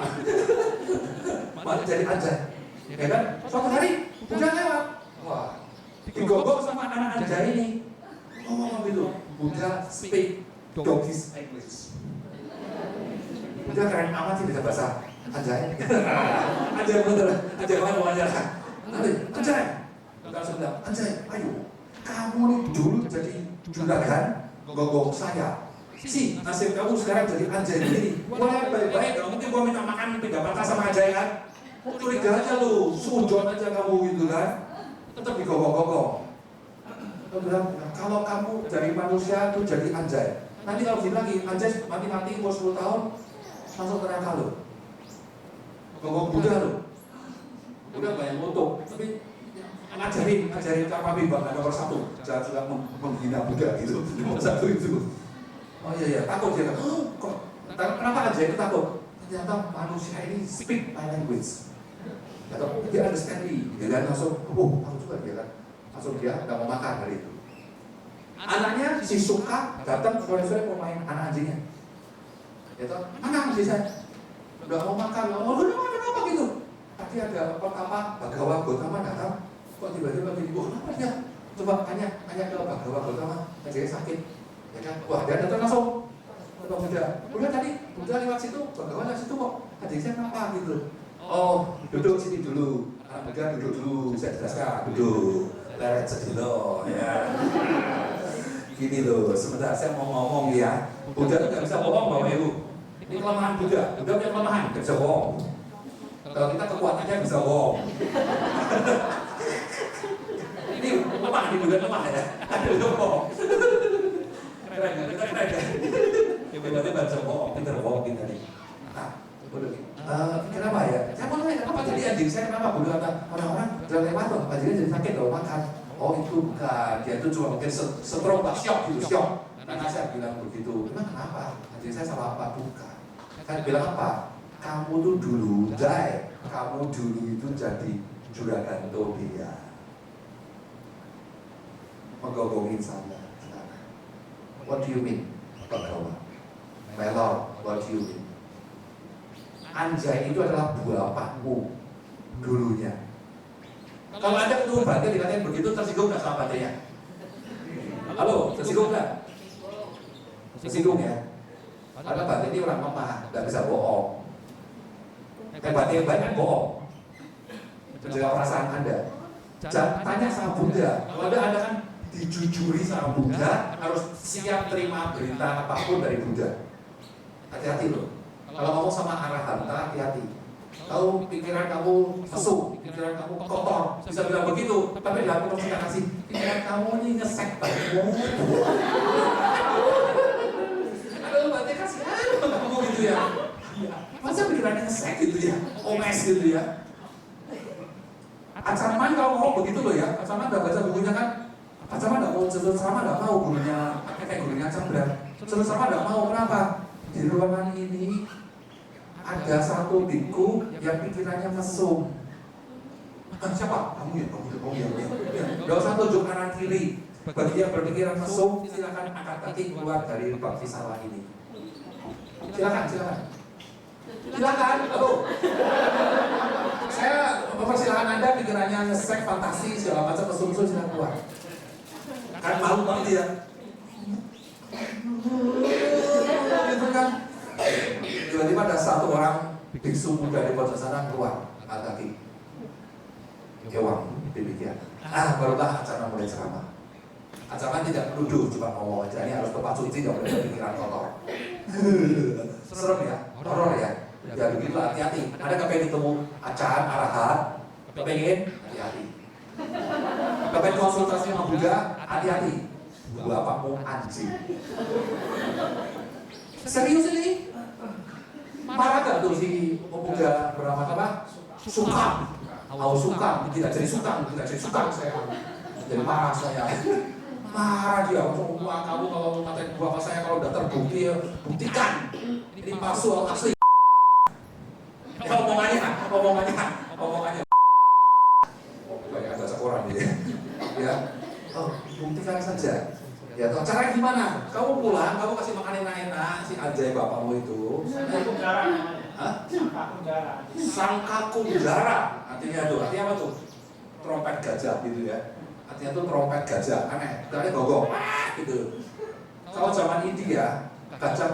A: Mati jadi anjay. Ya kan? Suatu hari Buddha lewat. Wah, digogok sama anak anjay ini. Ngomong gitu. Buddha speak doggies English. Buddha keren amat sih bisa bahasa anjay. Anjay bener. Anjay banget wawancara. Nanti anjay. Buddha langsung bilang, anjay, ayo. Kamu nih dulu jadi juragan gonggong saya. Si, nasib kamu sekarang jadi anjay begini. Wah, baik-baik dong. Mungkin gua minta makan pindah patah sama anjay kan. Curiga aja lu, sujon aja kamu gitu kan. Tetap digonggong-gonggong. Dia bilang, kalau kamu dari manusia tuh jadi anjay. Nanti kalau gini lagi, anjay mati-mati umur 10 tahun, langsung neraka lu. Gonggong Buddha lu. Buddha banyak moto, tapi ngajarin cara bimbang nomor 1. Jangan suka menghina Buddha gitu. Nomor 1 itu. Oh iya, takut dia. Kok? Kenapa aja itu takut? Ternyata manusia ini speak my language. Atau dia understand me. Dia kan langsung, tahu juga dia kan. Langsung dia nggak mau makan hari itu. Anaknya si Suka datang sore-sore mau main anak anjingnya. Dia tahu, mana anjing saya? Udah mau makan. Kenapa gitu? Tadi ada apa? Bagawa Gotama datang. Kok tiba-tiba gini, kenapa dia? Coba tanya ke Bagawa Gotama, anjingnya sakit. Ya kan? Wah, dia datang langsung ke Buddha tadi, Buddha lewat situ, Bagawa lewat situ kok, anjing saya kenapa gitu? Oh, duduk sini dulu. Anak Buddha duduk dulu, saya jelaskan, duduk. Leret sedilo, ya. Gini loh, sebentar saya mau ngomong ya. Buddha itu nggak bisa bohong Bapak Ibu. Ini kelemahan Buddha punya kelemahan, nggak bisa bohong. Kalau kita kekuatannya bisa bohong. Ini lemah, ini Buddha lemah ya. Ada bohong. Keren, kita keren ya. Tiba-tiba bisa bohong, pinter bohong kita nih. Nah, kenapa ya? Saya mau nanya, kenapa jadi anjing saya? Kenapa Buddha kata orang-orang jalan lewat loh, anjingnya jadi sakit loh makan. Oh itu bukan, dia itu cuma mungkin stroke, shock gitu, shock. Karena saya bilang begitu, emang kenapa? Anjing saya salah apa? Bukan. Saya bilang apa? Kamu tuh dulu, kamu dulu itu jadi juragan Tobia. Menggogongin saya. What do you mean? Bagawa. My Lord, what do you mean? Anjay itu adalah bapakmu dulunya. Kalau Anda ketemu Batin dikatain begitu, tersinggung nggak sama Batinnya? Halo, tersinggung nggak? Tersinggung ya? Karena Batin ini orang lemah, nggak bisa bohong. Batin banyak bohong. Menjaga perasaan Anda. Tanya sama Buddha. Kalau Anda kan dijujuri sama Buddha, harus siap terima berita apapun dari Buddha. Hati-hati loh. Kalau ngomong sama Arahanta, hati-hati. Tahu pikiran kamu mesum, pikiran kamu kotor, bisa bilang begitu. Tapi dalam komunikasi, pikiran kamu ini ngesek banget. Aduh, berarti kasihan kamu gitu ya. Masa pikirannya ngesek gitu ya, omes gitu ya. Acaman kalau mau begitu loh ya, Acaman nggak baca bukunya kan, Acaman nggak mau, sama nggak mau gurunya, kayak gurunya Cambran, sama nggak mau, kenapa? Di ruangan ini ada satu biku yang pikirannya mesum. Siapa? Kamu ya, Gak usah tunjuk kanan kiri. Bagi yang berpikiran mesum, silakan angkat kaki keluar dari bab fisalah ini. Silakan. Halo. Saya mempersilahkan Anda pikirannya ngesek, fantasi, segala macam mesum-mesum, silakan keluar. Kan malu banget ya. Gitu kan. Tiba-tiba ada satu orang biksu muda di pojok sana keluar, angkat kaki. Kewang, demikian. Barulah acara mulai ceramah. Acara tidak menuduh, cuma ngomong aja. Ini harus tepat suci, tidak boleh pikiran kotor. Serem ya, horor ya. Ya begitu, hati-hati. Ada kepengen ketemu acara arahan, kepengen hati-hati. Kepengen konsultasi sama Buddha, hati-hati. Bapakmu anjing. Serius ini? Marah gak tuh si pemuda bernama apa? Sukam. Sukam, tidak jadi sukam saya. Jadi marah saya. Marah dia, kamu kalau ngatain bapak saya kalau udah terbukti, buktikan. Ini palsu asli. Omongannya. Kayak bahasa koran dia. Ya, buktikan saja. Ya, caranya gimana? Kamu pulang, kamu kasih makan enak-enak si Anjay bapakmu itu. Sangka kunjara. Artinya apa tuh? Trompet gajah gitu ya. Artinya tuh trompet gajah, aneh. Tadi gogong, gitu. Kalau zaman India, gajah,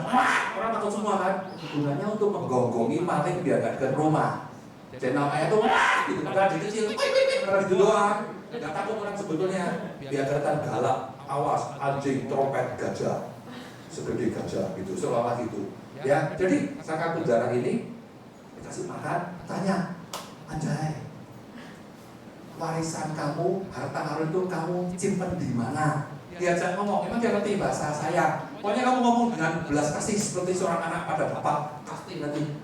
A: orang takut semua kan. Gunanya untuk menggonggongi maling biar gak ke rumah. Jadi namanya tuh, gitu. Padahal di kecil, karena gitu doang. Gak takut orang sebetulnya. Biar kelihatan galak. Awas, anjing trompet gajah. Segede gajah gitu, seolah gitu. Ya, jadi sangka kunjara ini dikasih makan, tanya, Anjay, warisan kamu, harta karun itu kamu simpen di mana? Diajak ngomong, emang dia ngerti bahasa saya. Pokoknya kamu ngomong dengan belas kasih seperti seorang anak pada bapak, pasti nanti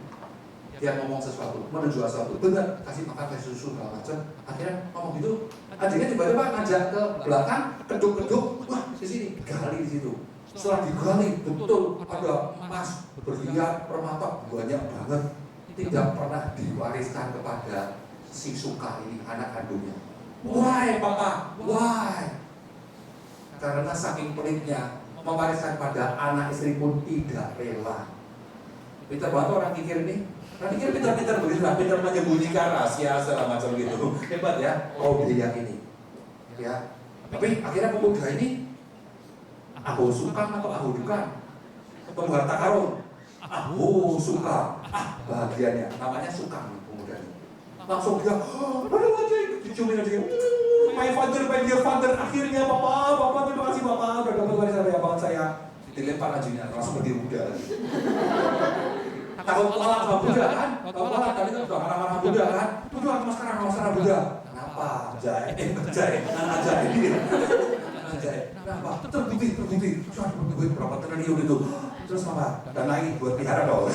A: dia ngomong sesuatu, menunjukkan sesuatu, benar, kasih makan, kasih susu, segala macam. Akhirnya ngomong gitu, adiknya tiba-tiba ngajak ke belakang, keduk-keduk, wah di sini, gali di situ. Setelah digali, betul ada emas, berlian, permata, banyak banget. Tidak pernah diwariskan kepada si Suka ini, anak kandungnya. Why papa? Why? Karena saking pelitnya, mewariskan pada anak istri pun tidak rela. Pintar banget orang pikir ini. Orang pikir pintar-pintar begitu lah, pintar menyembunyikan rahasia segala macam gitu. Hebat ya, dia ini. Ya, tapi akhirnya pemuda ini, aku suka atau aku duka? Pembuat karun. Aku suka, bahagianya, namanya suka pemuda ini. Langsung dia, aduh anjing, diciumin aja. My dear father, akhirnya bapak, terima kasih bapak, udah dapat warisan dari abang saya. Dilempar ajunya, langsung berdiri muda lagi. Takut kalah sama Buddha kan? Takut kalah, tadi kan udah marah-marah Buddha kan? Tujuh masalah Buddha. Kenapa? Jai. Kenapa? Terbukti. Cuma duit berapa triliun itu. Terus apa? Dan lagi buat pelihara dong.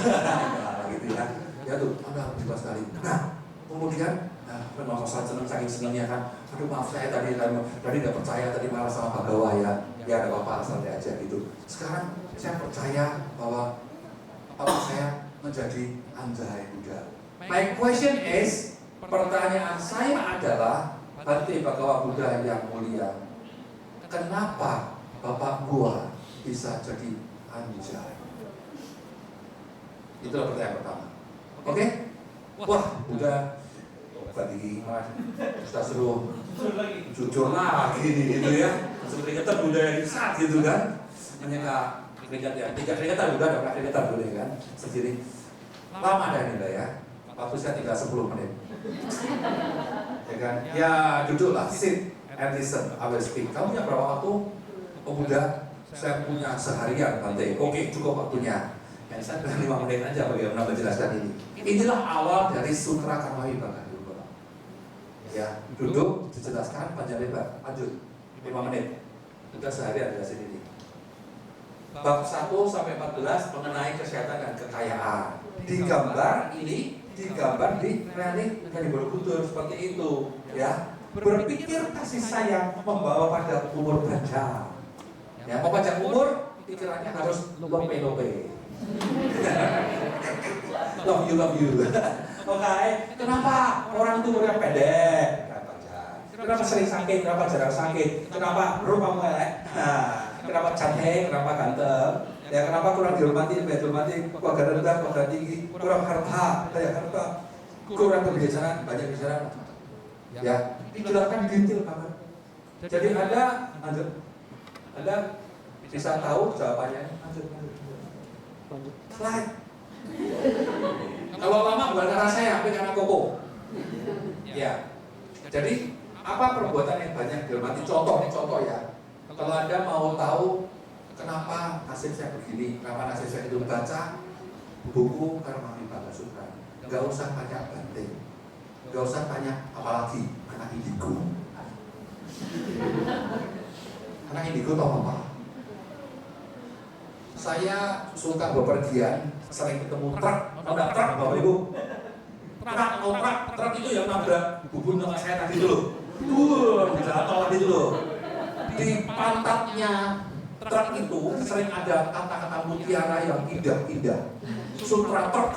A: Gitu ya. Ya tuh, Anda bebas sekali. Nah, kemudian memang saking senangnya kan. Aduh maaf saya tadi nggak percaya tadi marah sama Pak Gawa ya. Ya ada apa-apa santai aja gitu. Sekarang saya percaya bahwa apa saya menjadi Anjay Buddha. My question is, pertanyaan saya adalah, Bante Bhagava Buddha yang mulia, kenapa Bapak gua bisa jadi Anjay? Itulah pertanyaan pertama. Oke? Wah, Buddha tadi kita suruh jujur lagi gitu ya. Langsung keringetan Buddha yang saat gitu kan. Menyeka keringat ya, 3 keringatan Buddha, ada keringatan dulu ya kan. Sendiri lama dah ini ya. Waktu saya tinggal 10 menit. Ya kan? Ya duduklah, sit and listen, I will speak. Kamu punya berapa waktu? Oh Buddha, saya punya seharian Bante. Oke, cukup waktunya. Yang saya bilang 5 menit aja bagaimana menjelaskan ini. Inilah awal dari Sutra Karmawibhaka. Ya, duduk, dijelaskan panjang lebar, lanjut 5 menit. Sudah seharian jelasin ini. Bab 1 sampai 14 mengenai kesehatan dan kekayaan. Digambar ini, digambar di Rani dan di Borobudur seperti itu. Ya, berpikir kasih sayang membawa pada umur panjang. Ya, mau panjang umur, pikirannya harus lope-lope. Love you. Oke, kenapa orang itu umurnya pendek? Kenapa sering sakit? Kenapa jarang sakit? Kenapa rumahmu elek? Kenapa cantik? Kenapa ganteng? Ya, kenapa kurang dihormati? Keluarga rendah, keluarga tinggi, kurang harta, kurang kebijaksanaan, banyak bicara. Ya, dijelaskan detail banget. Jadi Anda bisa tahu jawabannya. Lanjut. Slide. Kalau lama bukan karena saya, tapi karena Koko. Ya. Jadi apa perbuatan yang banyak dihormati? Contoh ya. Kalau Anda mau tahu kenapa nasib saya begini, kenapa nasib saya itu, baca buku Karmami Bagasutra. Gak usah tanya Bante, gak usah tanya apalagi anak indigo. Anak indigo tahu apa? Saya suka bepergian, sering ketemu truk, Bapak Ibu. Truk itu yang nabrak bubun sama saya tadi dulu. Di jalan tol tadi dulu. Di pantatnya truk itu sering ada kata-kata mutiara yang indah-indah. Sutra truk.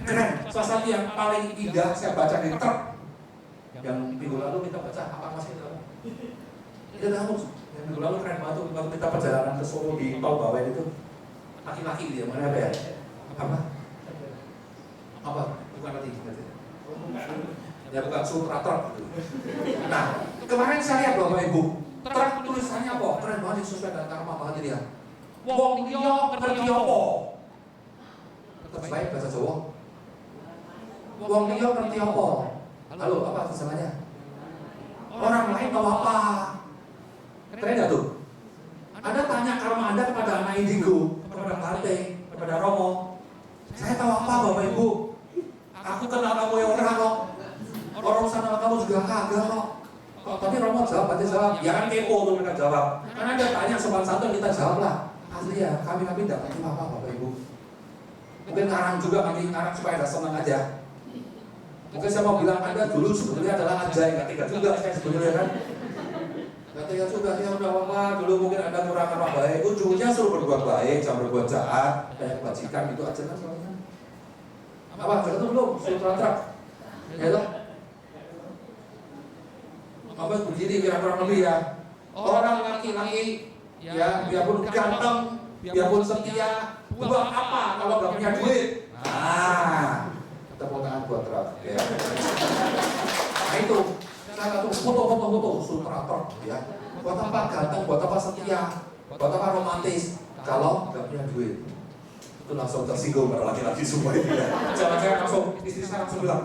A: Keren. Salah satu yang paling indah saya baca di truk. Yang minggu lalu kita baca apa masih tahu? Kita tahu. Yang minggu lalu keren banget waktu kita perjalanan ke Solo di tol Bawen itu. Laki-laki dia mana apa ya? Apa? Bukan lagi. Ya bukan Sutra truk. Nah, kemarin saya lihat Bapak Ibu, truk tulisannya apa? Keren banget, sesuai dengan karma banget dia. Wong liya ngerti apa? Terus baik bahasa Jawa. Wong liya ngerti apa? Halo, apa tulisannya? Orang lain tahu apa? Keren gak tuh? Anda tanya karma Anda kepada anak indigo, kepada Bante, kepada Romo. Saya tahu apa Bapak Ibu? Aku kenal kamu yang orang kok. Orang sana kamu juga kagak kok. Tapi Romo jawab, Bante jawab. Ya kan kepo tuh mereka jawab. Karena Anda tanya sopan santun, kita jawab lah. Asli ya, kami tidak ngerti apa Bapak Ibu. Mungkin ngarang juga, kami ngarang supaya ada senang aja. Mungkin saya mau bilang Anda dulu sebetulnya adalah anjay, gak tega juga saya sebetulnya kan. Gak tega juga, ya udah apa, dulu mungkin Anda kurang apa baik, ujungnya suruh berbuat baik, jangan berbuat jahat, kayak kebajikan gitu aja kan soalnya. Apa, jangan tuh belum, sutra truk. Ya toh? Apa begini kira-kira lebih ya. Orang laki-laki, ya biarpun ganteng, biarpun setia, buat apa kalau gak punya duit? Nah, tepuk tangan buat truk. Ya. Nah itu. Saya tuh foto sutra truk ya. Buat apa ganteng, buat apa setia, buat apa romantis kalau nggak punya duit. Itu langsung tersinggung para laki-laki semua itu ya. Jangan saya langsung, istri saya langsung bilang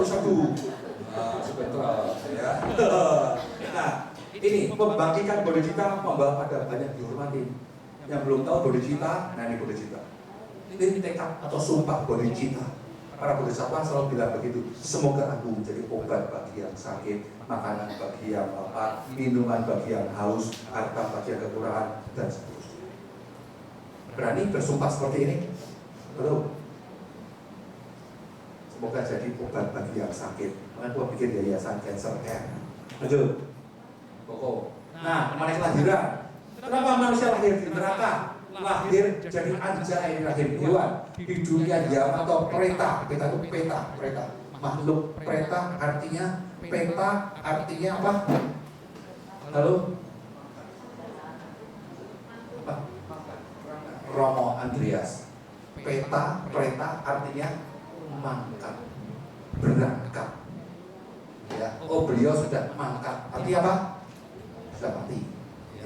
A: satu. Nah, sebentar ya. Nah, ini membangkitkan bodhicitta membawa pada banyak dihormati. Yang belum tahu bodhicitta, nah ini bodhicitta. Ini tekad atau sumpah bodhicitta. Para bodhisattva selalu bilang begitu, semoga aku menjadi obat bagi yang sakit, makanan bagi yang lapar, minuman bagi yang haus, harta bagi yang kekurangan, dan seterusnya. Berani bersumpah seperti ini? Belum. Semoga jadi obat bagi yang sakit. Makanya gua bikin yayasan Cancer Care. Lanjut. Koko. Nah, kemarin kelahiran. Kenapa manusia lahir di neraka? Lahir jadi anjay, lahir hewan di dunia jam atau peta itu peta makhluk peta artinya apa? Lalu apa? Romo Andreas, peta artinya mangkat, berangkat ya. Oh beliau sudah mangkat, artinya apa? Sudah mati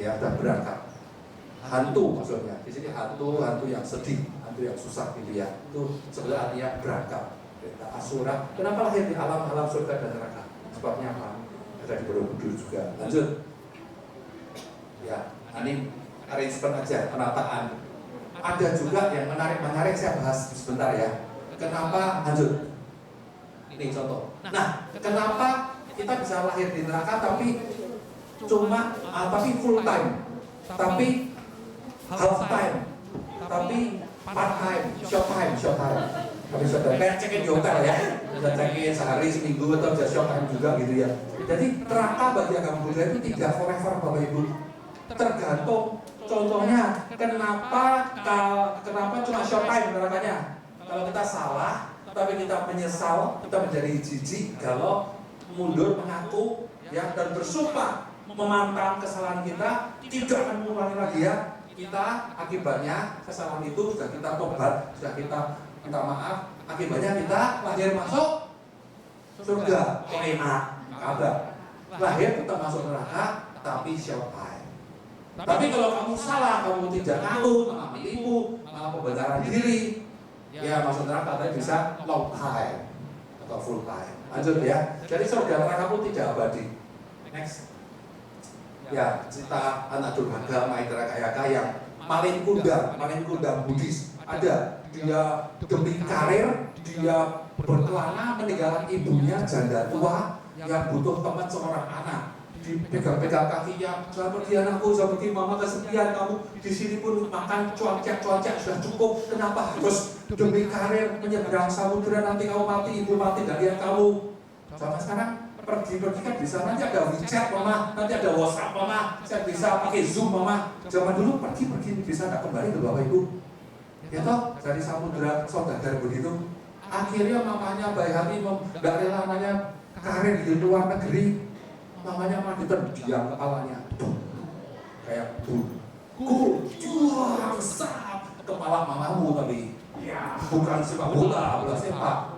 A: ya, sudah berangkat. Hantu maksudnya, di sini hantu yang sedih, hantu yang susah gitu ya. Itu sebenarnya artinya berangkat. Asura. Kenapa lahir di alam surga dan neraka? Sebabnya apa? Ada di Borobudur juga. Lanjut. Ya, ini arrangement aja, penataan. Ada juga yang menarik saya bahas sebentar ya. Kenapa? Lanjut. Ini contoh. Nah, kenapa kita bisa lahir di neraka tapi tapi full time, tapi half time, tapi part time, short time. Tapi saudara kayak check-in di hotel ya, bisa check-in sehari, seminggu atau bisa short time juga gitu ya. Jadi neraka bagi agama Buddha itu tidak forever Bapak Ibu. Tergantung. Contohnya, kenapa cuma short time nerakanya? Kalau kita salah, tapi kita menyesal, kita menjadi jijik, galau, mundur, mengaku, ya, dan bersumpah memantang kesalahan kita, tidak akan mengulangi lagi ya. Kita akibatnya kesalahan itu sudah kita tobat, sudah kita minta maaf, akibatnya kita lahir masuk surga, enak, kabar. Lahir tetap masuk neraka, tapi short time. Tapi kalau kamu salah, kamu tidak ngaku, malah menipu, malah pembenaran diri, ya masuk neraka, tapi bisa long time atau full time. Lanjut ya. Jadi surga neraka pun tidak abadi. Next. Ya, cerita anak durhaka Maitreya Kayaka yang maling kundang Buddhis. Ada, dia demi karir, dia berkelana meninggalkan ibunya janda tua yang butuh teman seorang anak. Dipegang-pegang kakinya, jangan pergi anakku, jangan pergi mama, kesepian kamu. Di sini pun makan cuaca sudah cukup. Kenapa harus demi karir menyeberang samudera, nanti kamu mati, ibu mati, gak lihat kamu. Sama sekarang pergi kan bisa, nanti ada WeChat mama, nanti ada WhatsApp mama, saya bisa pakai Zoom mama. Zaman dulu pergi bisa nggak kembali ke Bapak Ibu. Gitu, dari samudera saudagar begitu. Akhirnya mamanya baik hati, nggak rela anaknya karir di luar negeri. Mamanya mati terdiam kepalanya, kayak juang sap kepala mamamu tadi. Ya, bukan sepak bola sepak.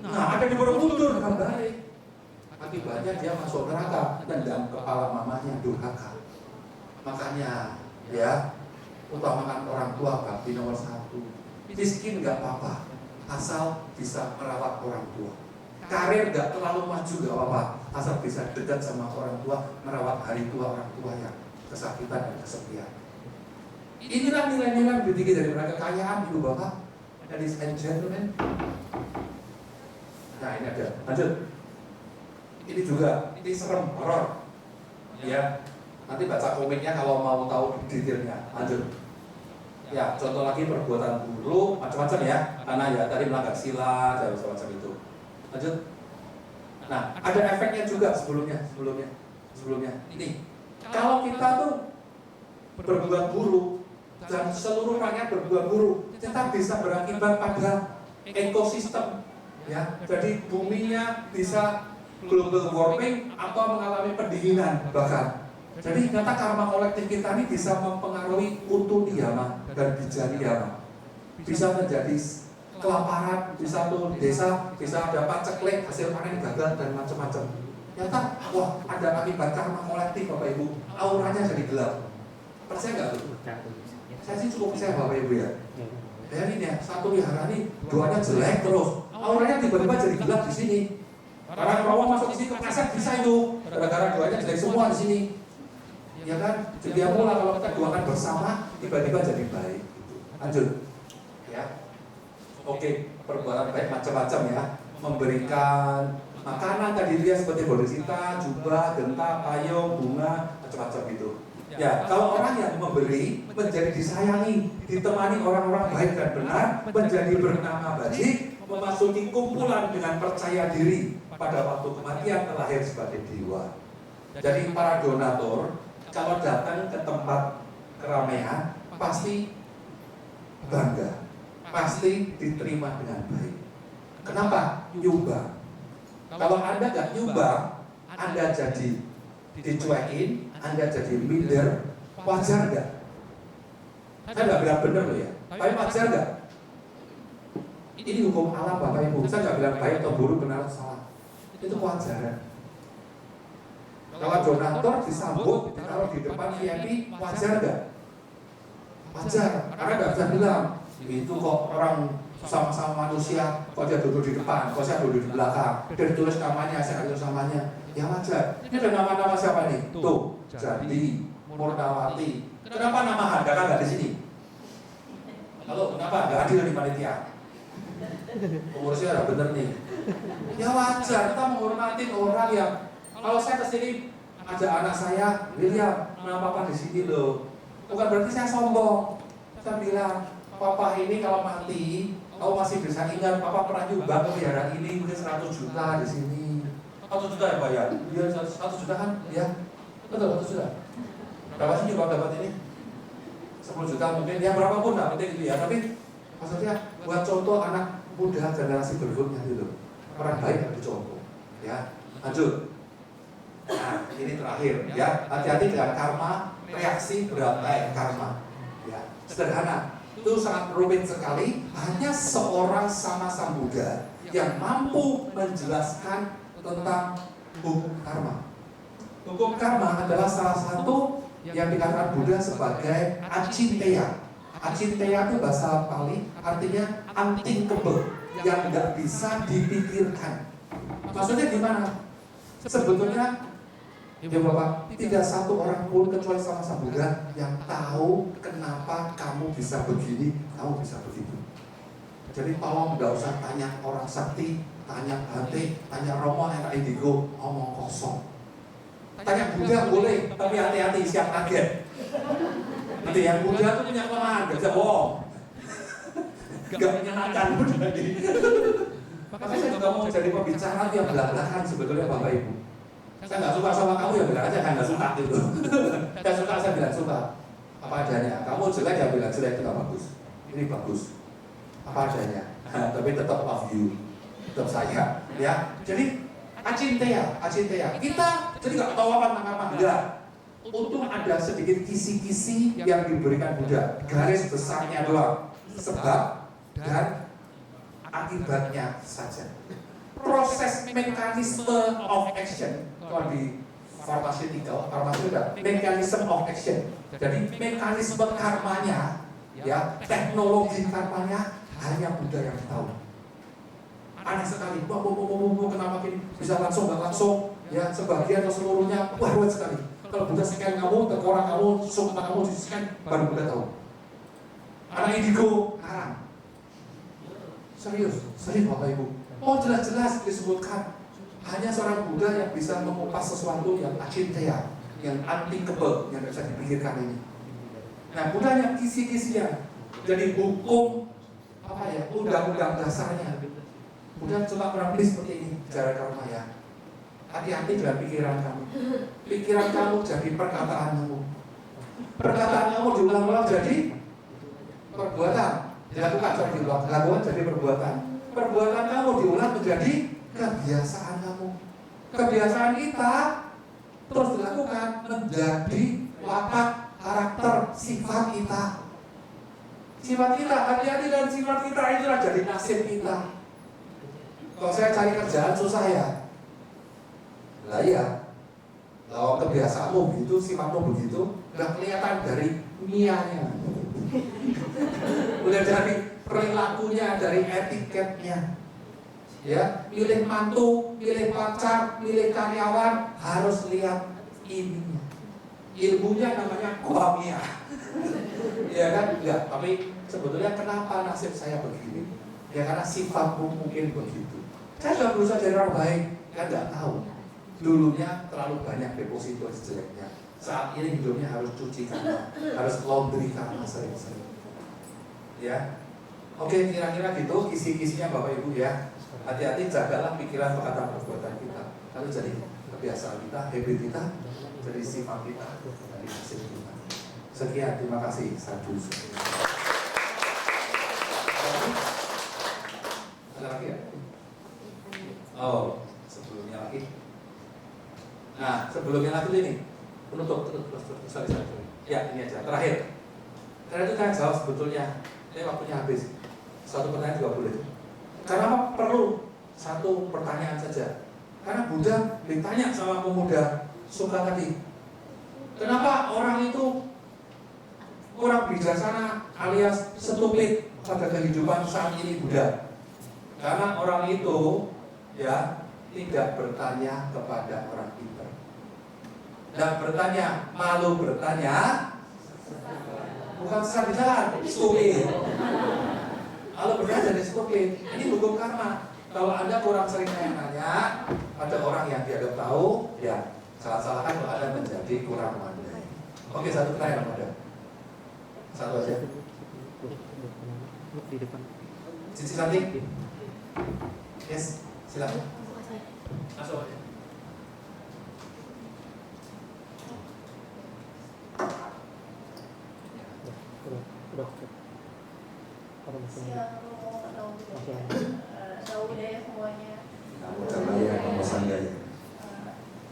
A: Nah, ada di Borobudur kembali. Akibatnya dia masuk neraka, tendang kepala mamanya durhaka. Makanya ya, utamakan orang tua bakti nomor 1. Miskin nggak apa-apa, asal bisa merawat orang tua. Karir nggak terlalu maju nggak apa-apa, asal bisa dekat sama orang tua, merawat hari tua orang tua yang kesakitan dan kesepian. Inilah nilai-nilai lebih tinggi daripada kekayaan ibu bapak. Ladies and gentlemen. Nah ini ada, lanjut. Ini juga, ini serem, horor. Ya, nanti baca komiknya kalau mau tahu detailnya. Lanjut. Ya, contoh lagi perbuatan buruk, macam-macam ya. Karena ya tadi melanggar sila, dan macam-macam itu. Lanjut. Nah, ada efeknya juga sebelumnya. Ini, kalau kita tuh berbuat buruk dan seluruh rakyat berbuat buruk, kita bisa berakibat pada ekosistem. Ya, jadi buminya bisa global warming atau mengalami pendinginan bahkan. Jadi ternyata karma kolektif kita ini bisa mempengaruhi utuh niyama dan bijak niyama. Bisa terjadi kelaparan, bisa tuh desa bisa ada paceklik, hasil panen gagal dan macam-macam. Ternyata wah ada akibat karma kolektif Bapak Ibu. Auranya jadi gelap. Percaya nggak tuh? Saya sih cukup percaya Bapak Ibu ya. Bayangin ya, satu wihara ini doanya jelek terus, auranya tiba-tiba jadi gelap di sini. Karena kalau masuk di sini kepleset bisa itu, gara-gara doanya jelek semua di sini. Ya kan? Jadi ya mula kalau kita doakan bersama, tiba-tiba jadi baik. Lanjut. Ya. Oke, perbuatan baik macam-macam ya. Memberikan makanan tadi dia seperti bodhisita, jubah, genta, payung, bunga, macam-macam itu. Ya, kalau orang yang memberi menjadi disayangi, ditemani orang-orang baik dan benar, menjadi bernama baik, memasuki kumpulan dengan percaya diri pada waktu kematian terlahir sebagai dewa. Jadi para donatur kalau datang ke tempat keramaian pasti bangga, pasti diterima dengan baik. Kenapa? Nyumbang. Kalau Anda nggak nyumbang, Anda jadi dicuekin, Anda jadi minder, wajar nggak? Saya nggak bilang benar loh ya, tapi wajar nggak? Ini hukum alam Bapak Ibu. Saya nggak bilang baik atau buruk, benar atau salah. Itu kewajaran. Kalau donatur disambut, ditaruh di depan VIP, wajar nggak? Wajar. Karena nggak bisa bilang itu kok orang sama-sama manusia, kok dia duduk di depan, kok saya duduk di belakang. Dia ditulis namanya, saya tulis namanya. Ya wajar. Ini ada nama-nama siapa nih? Tuh, Jati, Murnawati. Kenapa nama Handaka nggak di sini? Halo, kenapa nggak adil di panitia? Pengurusnya udah bener nih. Ya wajar, kita menghormati orang yang kalau saya kesini ada anak saya, William, nama papa di sini loh. Bukan berarti saya sombong. Saya bilang, papa ini kalau mati, kamu masih bisa ingat, papa pernah nyumbang miliaran ini, mungkin 100 juta di sini. 100 juta ya Pak ya? Iya 100 juta kan? Ya, betul 100 juta. Berapa sih nyumbang dapat ini? 10 juta mungkin, ya berapapun lah penting gitu ya. Tapi maksudnya buat contoh anak muda generasi berikutnya gitu. Orang baik harus dicontoh. Ya, lanjut. Nah, ini terakhir ya. Hati-hati dengan karma, reaksi berantai karma. Ya, sederhana. Itu sangat rumit sekali. Hanya seorang sama Sang Buddha yang mampu menjelaskan tentang hukum karma. Hukum karma adalah salah satu yang dikatakan Buddha sebagai acinteya. Acinteya itu bahasa Pali artinya unthinkable, yang nggak bisa dipikirkan. Maksudnya gimana? Sebetulnya ya Bapak, tidak satu orang pun kecuali sama Sang Buddha yang tahu kenapa kamu bisa begini, kamu bisa begitu. Jadi tolong nggak usah tanya orang sakti, tanya Bante, tanya Romo, tanya Indigo, ngomong kosong. Tanya Buddha boleh, tapi hati-hati siap kaget. Nanti yang Buddha tuh punya kelemahan, gak bisa bohong, gak menyenangkan Buddha ini. Makanya saya juga mau jadi pembicara yang belak-belakan sebetulnya Bapak Ibu. Saya nggak suka sama kamu ya bilang aja, saya nggak suka gitu. Saya suka, saya bilang suka. Apa adanya. Kamu jelek ya bilang jelek itu nggak bagus. Ini bagus. Apa adanya. Tapi tetap love you, tetap saya. Ya. Jadi acinteya. Kita jadi nggak tahu apa. Enggak. Untung ada sedikit kisi-kisi yang diberikan Buddha. Garis besarnya doang. Sebab dan akibatnya saja. Proses mekanisme of action. Kalau di pharmaceutical mechanism of action. Jadi mekanisme karmanya, ya, teknologi karmanya hanya Buddha yang tahu. Aneh sekali, kenapa gini? Bisa langsung nggak langsung, ya, sebagian atau seluruhnya, ruwet sekali. Kalau Buddha scan kamu, tengkorak kamu, sumpah kamu di scan, baru Buddha tahu. Anak indigo, karang. Serius Bapak Ibu. Oh jelas-jelas disebutkan hanya seorang Buddha yang bisa mengupas sesuatu yang acinteya, yang unthinkable, yang bisa dipikirkan ini. Nah, Buddha yang kisi-kisinya. Jadi hukum undang-undang dasarnya. Buddha cuma kurang lebih seperti ini, cara karma ya. Hati-hati dengan pikiran kamu. Pikiran kamu jadi perkataan kamu. Perkataan kamu diulang-ulang jadi perbuatan. Dilakukan jadi perbuatan. Perbuatan kamu diulang menjadi kebiasaan kamu. Kebiasaan kita terus dilakukan menjadi watak, karakter, sifat kita. Sifat kita, hati-hati dan sifat kita itulah jadi nasib kita. Kalau saya cari kerjaan susah ya. Lah iya. Kalau kebiasaanmu begitu, sifatmu begitu, udah kelihatan dari niatnya. Udah dari perilakunya, dari etiketnya. Ya, milih mantu, milih pacar, milih karyawan harus lihat ininya. Ilmunya namanya kuamia. Ya kan? Ya, tapi sebetulnya kenapa nasib saya begini? Ya karena sifatmu mungkin begitu. Saya sudah berusaha jadi orang baik, kan nggak tahu. Dulunya terlalu banyak deposito jeleknya. Saat ini hidupnya harus cuci karma, harus laundry karma sering-sering. Ya, oke, kira-kira gitu kisi-kisinya Bapak Ibu ya. Hati-hati jagalah pikiran, perkataan, perbuatan kita. Lalu jadi kebiasaan kita, habit kita, jadi sifat kita, jadi nasib kita. Sekian, terima kasih. Sadhu. Ada lagi ya? Oh, sebelumnya lagi. Nah, sebelumnya lagi ini penutup, sorry. Ya, ini aja, terakhir. Karena itu kan jawab sebetulnya, ini waktunya habis. Satu pertanyaan juga boleh. Karena perlu satu pertanyaan saja. Karena Buddha ditanya sama pemuda Sukha tadi, kenapa orang itu kurang bijaksana alias stupid pada kehidupan saat ini Buddha? Karena orang itu ya tidak bertanya kepada orang pintar. Dan bertanya, malu bertanya, bukan sesat di jalan, stupid. Kalau bertanya jadi stupid, ini hukum karma. Kalau Anda kurang sering nanya pada orang yang dianggap tahu, ya salah-salahkan kalau Anda menjadi kurang pandai. Oke, satu pertanyaan ada. Satu aja.
C: di depan.
A: Cici cantik. Yes, silakan.
B: Masuk aja.
C: Udah. Apa masih? Masih ada.
D: Tahu budaya semuanya.
A: Kamu jangan ya, kamu sanggah ya.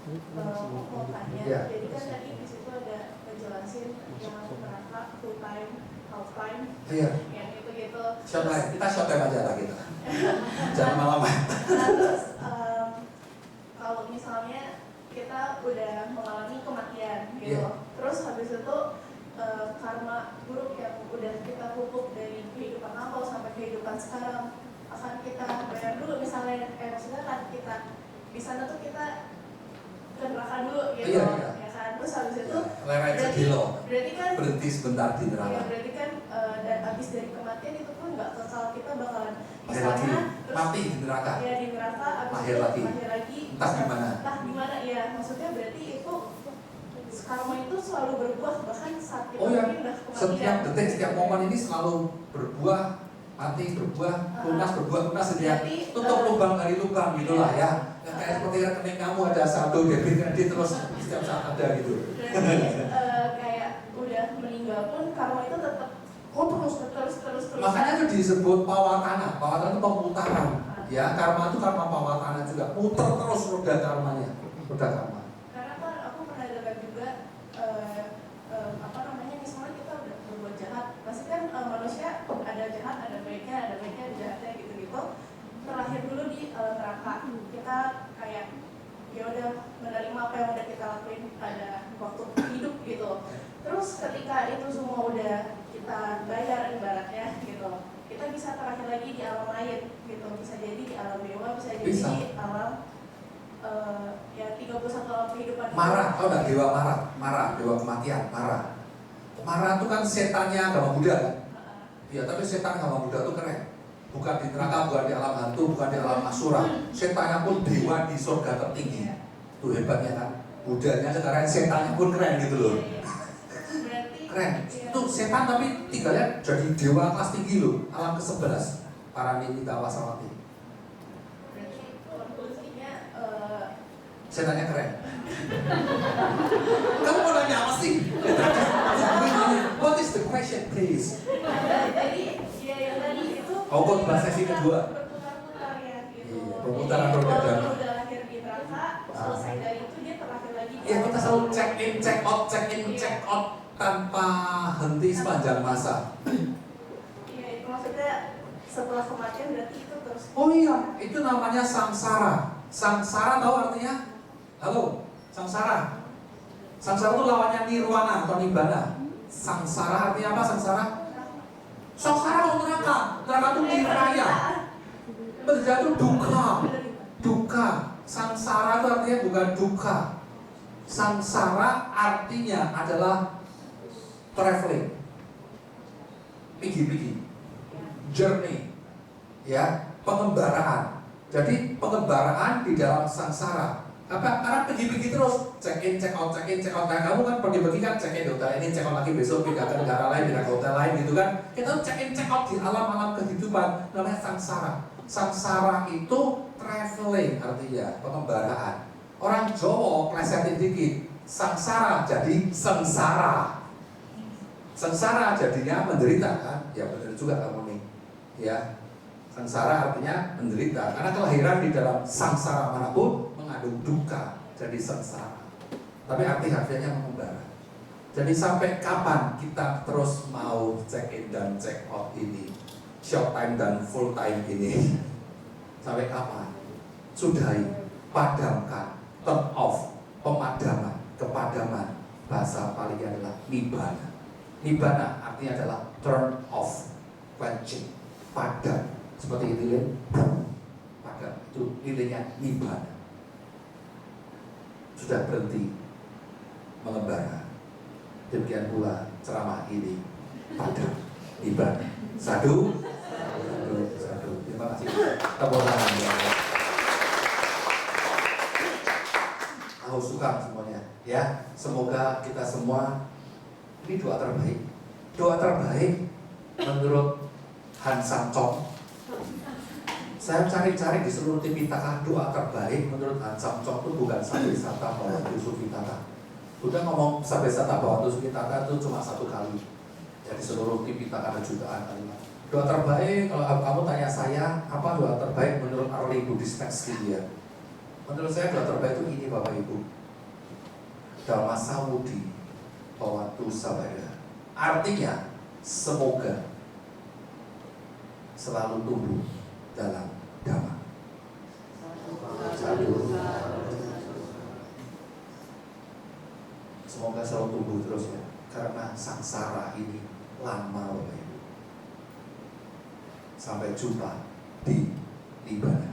D: Pokoknya,
A: Ya.
D: jadi kan tadi di situ ada ngejelasin yang merasa full time, half time,
A: Iya.
D: yang gitu-gitu.
A: Short time, kita short time aja lah kita. Jangan malam.
D: Nah, terus kalau misalnya kita udah mengalami kematian gitu,
A: Iya.
D: terus habis itu karma buruk yang udah kita pupuk dari kehidupan lampau sampai kehidupan sekarang akan kita bayar dulu, misalnya maksudnya kan kita di sana tuh kita ke neraka dulu gitu,
A: Iya.
D: ya kan, terus habis itu
A: Leret sedilo.
D: berarti kan
A: Berhenti sebentar di
D: ya,
A: neraka.
D: berarti kan dan habis dari kematian itu pun nggak kekal, kita bakalan di
A: Lahir lagi,
D: sana terus
A: mati di neraka.
D: ya di neraka, habis
A: Lahir
D: itu
A: lagi.
D: lahir lagi,
A: Entah di mana.
D: entah di mana ya, maksudnya berarti itu karma itu selalu berbuah bahkan saat kita
A: Oh ya,
D: pindah kematian.
A: setiap detik, setiap momen ini selalu berbuah, mati berbuah, lunas berbuah, lunas ya.
D: Jadi,
A: Tutup lubang dari lubang gitulah ya. Kayak seperti rekening kamu ada saldo debit kredit terus setiap saat ada gitu.
D: Berarti kayak udah meninggal pun karma itu tetap terus.
A: Makanya itu disebut pawatana. Pawatana itu pemutaran. Ya, karma itu karma pawatana juga. Muter terus roda karmanya. Roda karma.
D: Karena kan aku pernah dengar juga apa namanya, misalnya kita udah berbuat jahat, pasti kan manusia ada jahat, ada baiknya, ada jahatnya gitu-gitu. Terlahir dulu di neraka. Kita kayak ya udah menerima apa yang udah kita lakuin pada waktu hidup gitu. Terus ketika itu semua udah kita bayar ibaratnya gitu, kita bisa terakhir lagi di alam lain gitu, bisa jadi di alam dewa, bisa jadi
A: Bisa.
D: di alam ya 31 alam kehidupan.
A: Marah, tau nggak dewa marah? Marah, dewa kematian, marah. Marah itu kan setannya agama Buddha kan? Iya, tapi setan agama Buddha itu keren. Bukan di neraka, bukan di alam hantu, bukan di alam asura. Setannya pun dewa di surga tertinggi. Itu hebatnya kan? Buddhanya sekarang setannya pun keren gitu loh.
D: Berarti
A: Keren.
D: ya,
A: Itu setan tapi tinggalnya jadi dewa kelas tinggi loh. Alam ke-11. Para Nitita Wasawati.
D: berarti konklusinya
A: Setannya keren. Kamu mau nanya apa sih? What is the question, please?
D: jadi ya yang tadi itu
A: Oh, kok bahas sesi kedua?
D: berputar-putar ya gitu.
A: Iya, perputaran
D: Jadi,
A: roda
D: kalau
A: dharma.
D: udah lahir di neraka, selesai dari itu dia terakhir lagi di
A: Ya kita
D: alam
A: selalu
D: kubur.
A: check in, check out tanpa henti sepanjang masa.
D: Iya, itu maksudnya setelah kematian berarti itu terus.
A: Oh iya, itu namanya samsara. Samsara tahu artinya? Halo, samsara. Samsara itu lawannya nirwana atau nibbana. Samsara artinya apa? Samsara? Samsara itu neraka. Neraka itu niraya. Penderitaan itu duka. Duka. Samsara itu artinya bukan duka. Samsara artinya adalah traveling, pergi-pergi, journey, ya, pengembaraan. Jadi pengembaraan di dalam samsara. Apa? Karena pergi-pergi terus, check in, check out. Nah, kamu kan pergi-pergi kan check in hotel ini, check out lagi besok pindah ke negara lain, pindah ke hotel lain gitu kan. Kita check in, check out di alam-alam kehidupan, namanya samsara. Samsara itu traveling artinya pengembaraan. Orang Jawa plesetin dikit, samsara jadi sengsara. Sengsara jadinya menderita kan? Ya benar juga kamu nih. Ya. Sengsara artinya menderita karena kelahiran di dalam samsara manapun mengandung duka, jadi sengsara. Tapi arti harfiahnya mengembara. Jadi sampai kapan kita terus mau check in dan check out ini, short time dan full time ini? Sampai kapan? Sudahi, padamkan, turn off, pemadaman, kepadaman. Bahasa palingnya adalah nibbana. Nibbana artinya adalah turn off, quenching, padam. Seperti itu kan, padam. Itu nilainya nibbana. Sudah berhenti mengembara. Demikian pula ceramah ini padam, nibbana. Sadu. Terima kasih. Tepuk tangan. Aku suka semuanya. Ya, semoga kita semua ini doa terbaik. Doa terbaik menurut Han Sang-chong, saya cari-cari di seluruh Tipitaka doa terbaik menurut Han Sang-chong itu bukan Sabesata Bhawantu Sukhitata. Buddha ngomong Sabesata Bhawantu Sukhitata itu cuma 1 kali. Jadi seluruh Tipitaka ada jutaan kalimat. Doa terbaik, kalau kamu tanya saya, apa doa terbaik menurut early Buddhist text India? Menurut saya doa terbaik itu ini Bapak Ibu. Dhamma Samudi Bhawantu Sabaya. Artinya, semoga selalu tumbuh dalam Dhamma. Semoga selalu tumbuh terus ya. Karena sangsara ini lama Bapak Ibu. Sampai jumpa di Nibbana.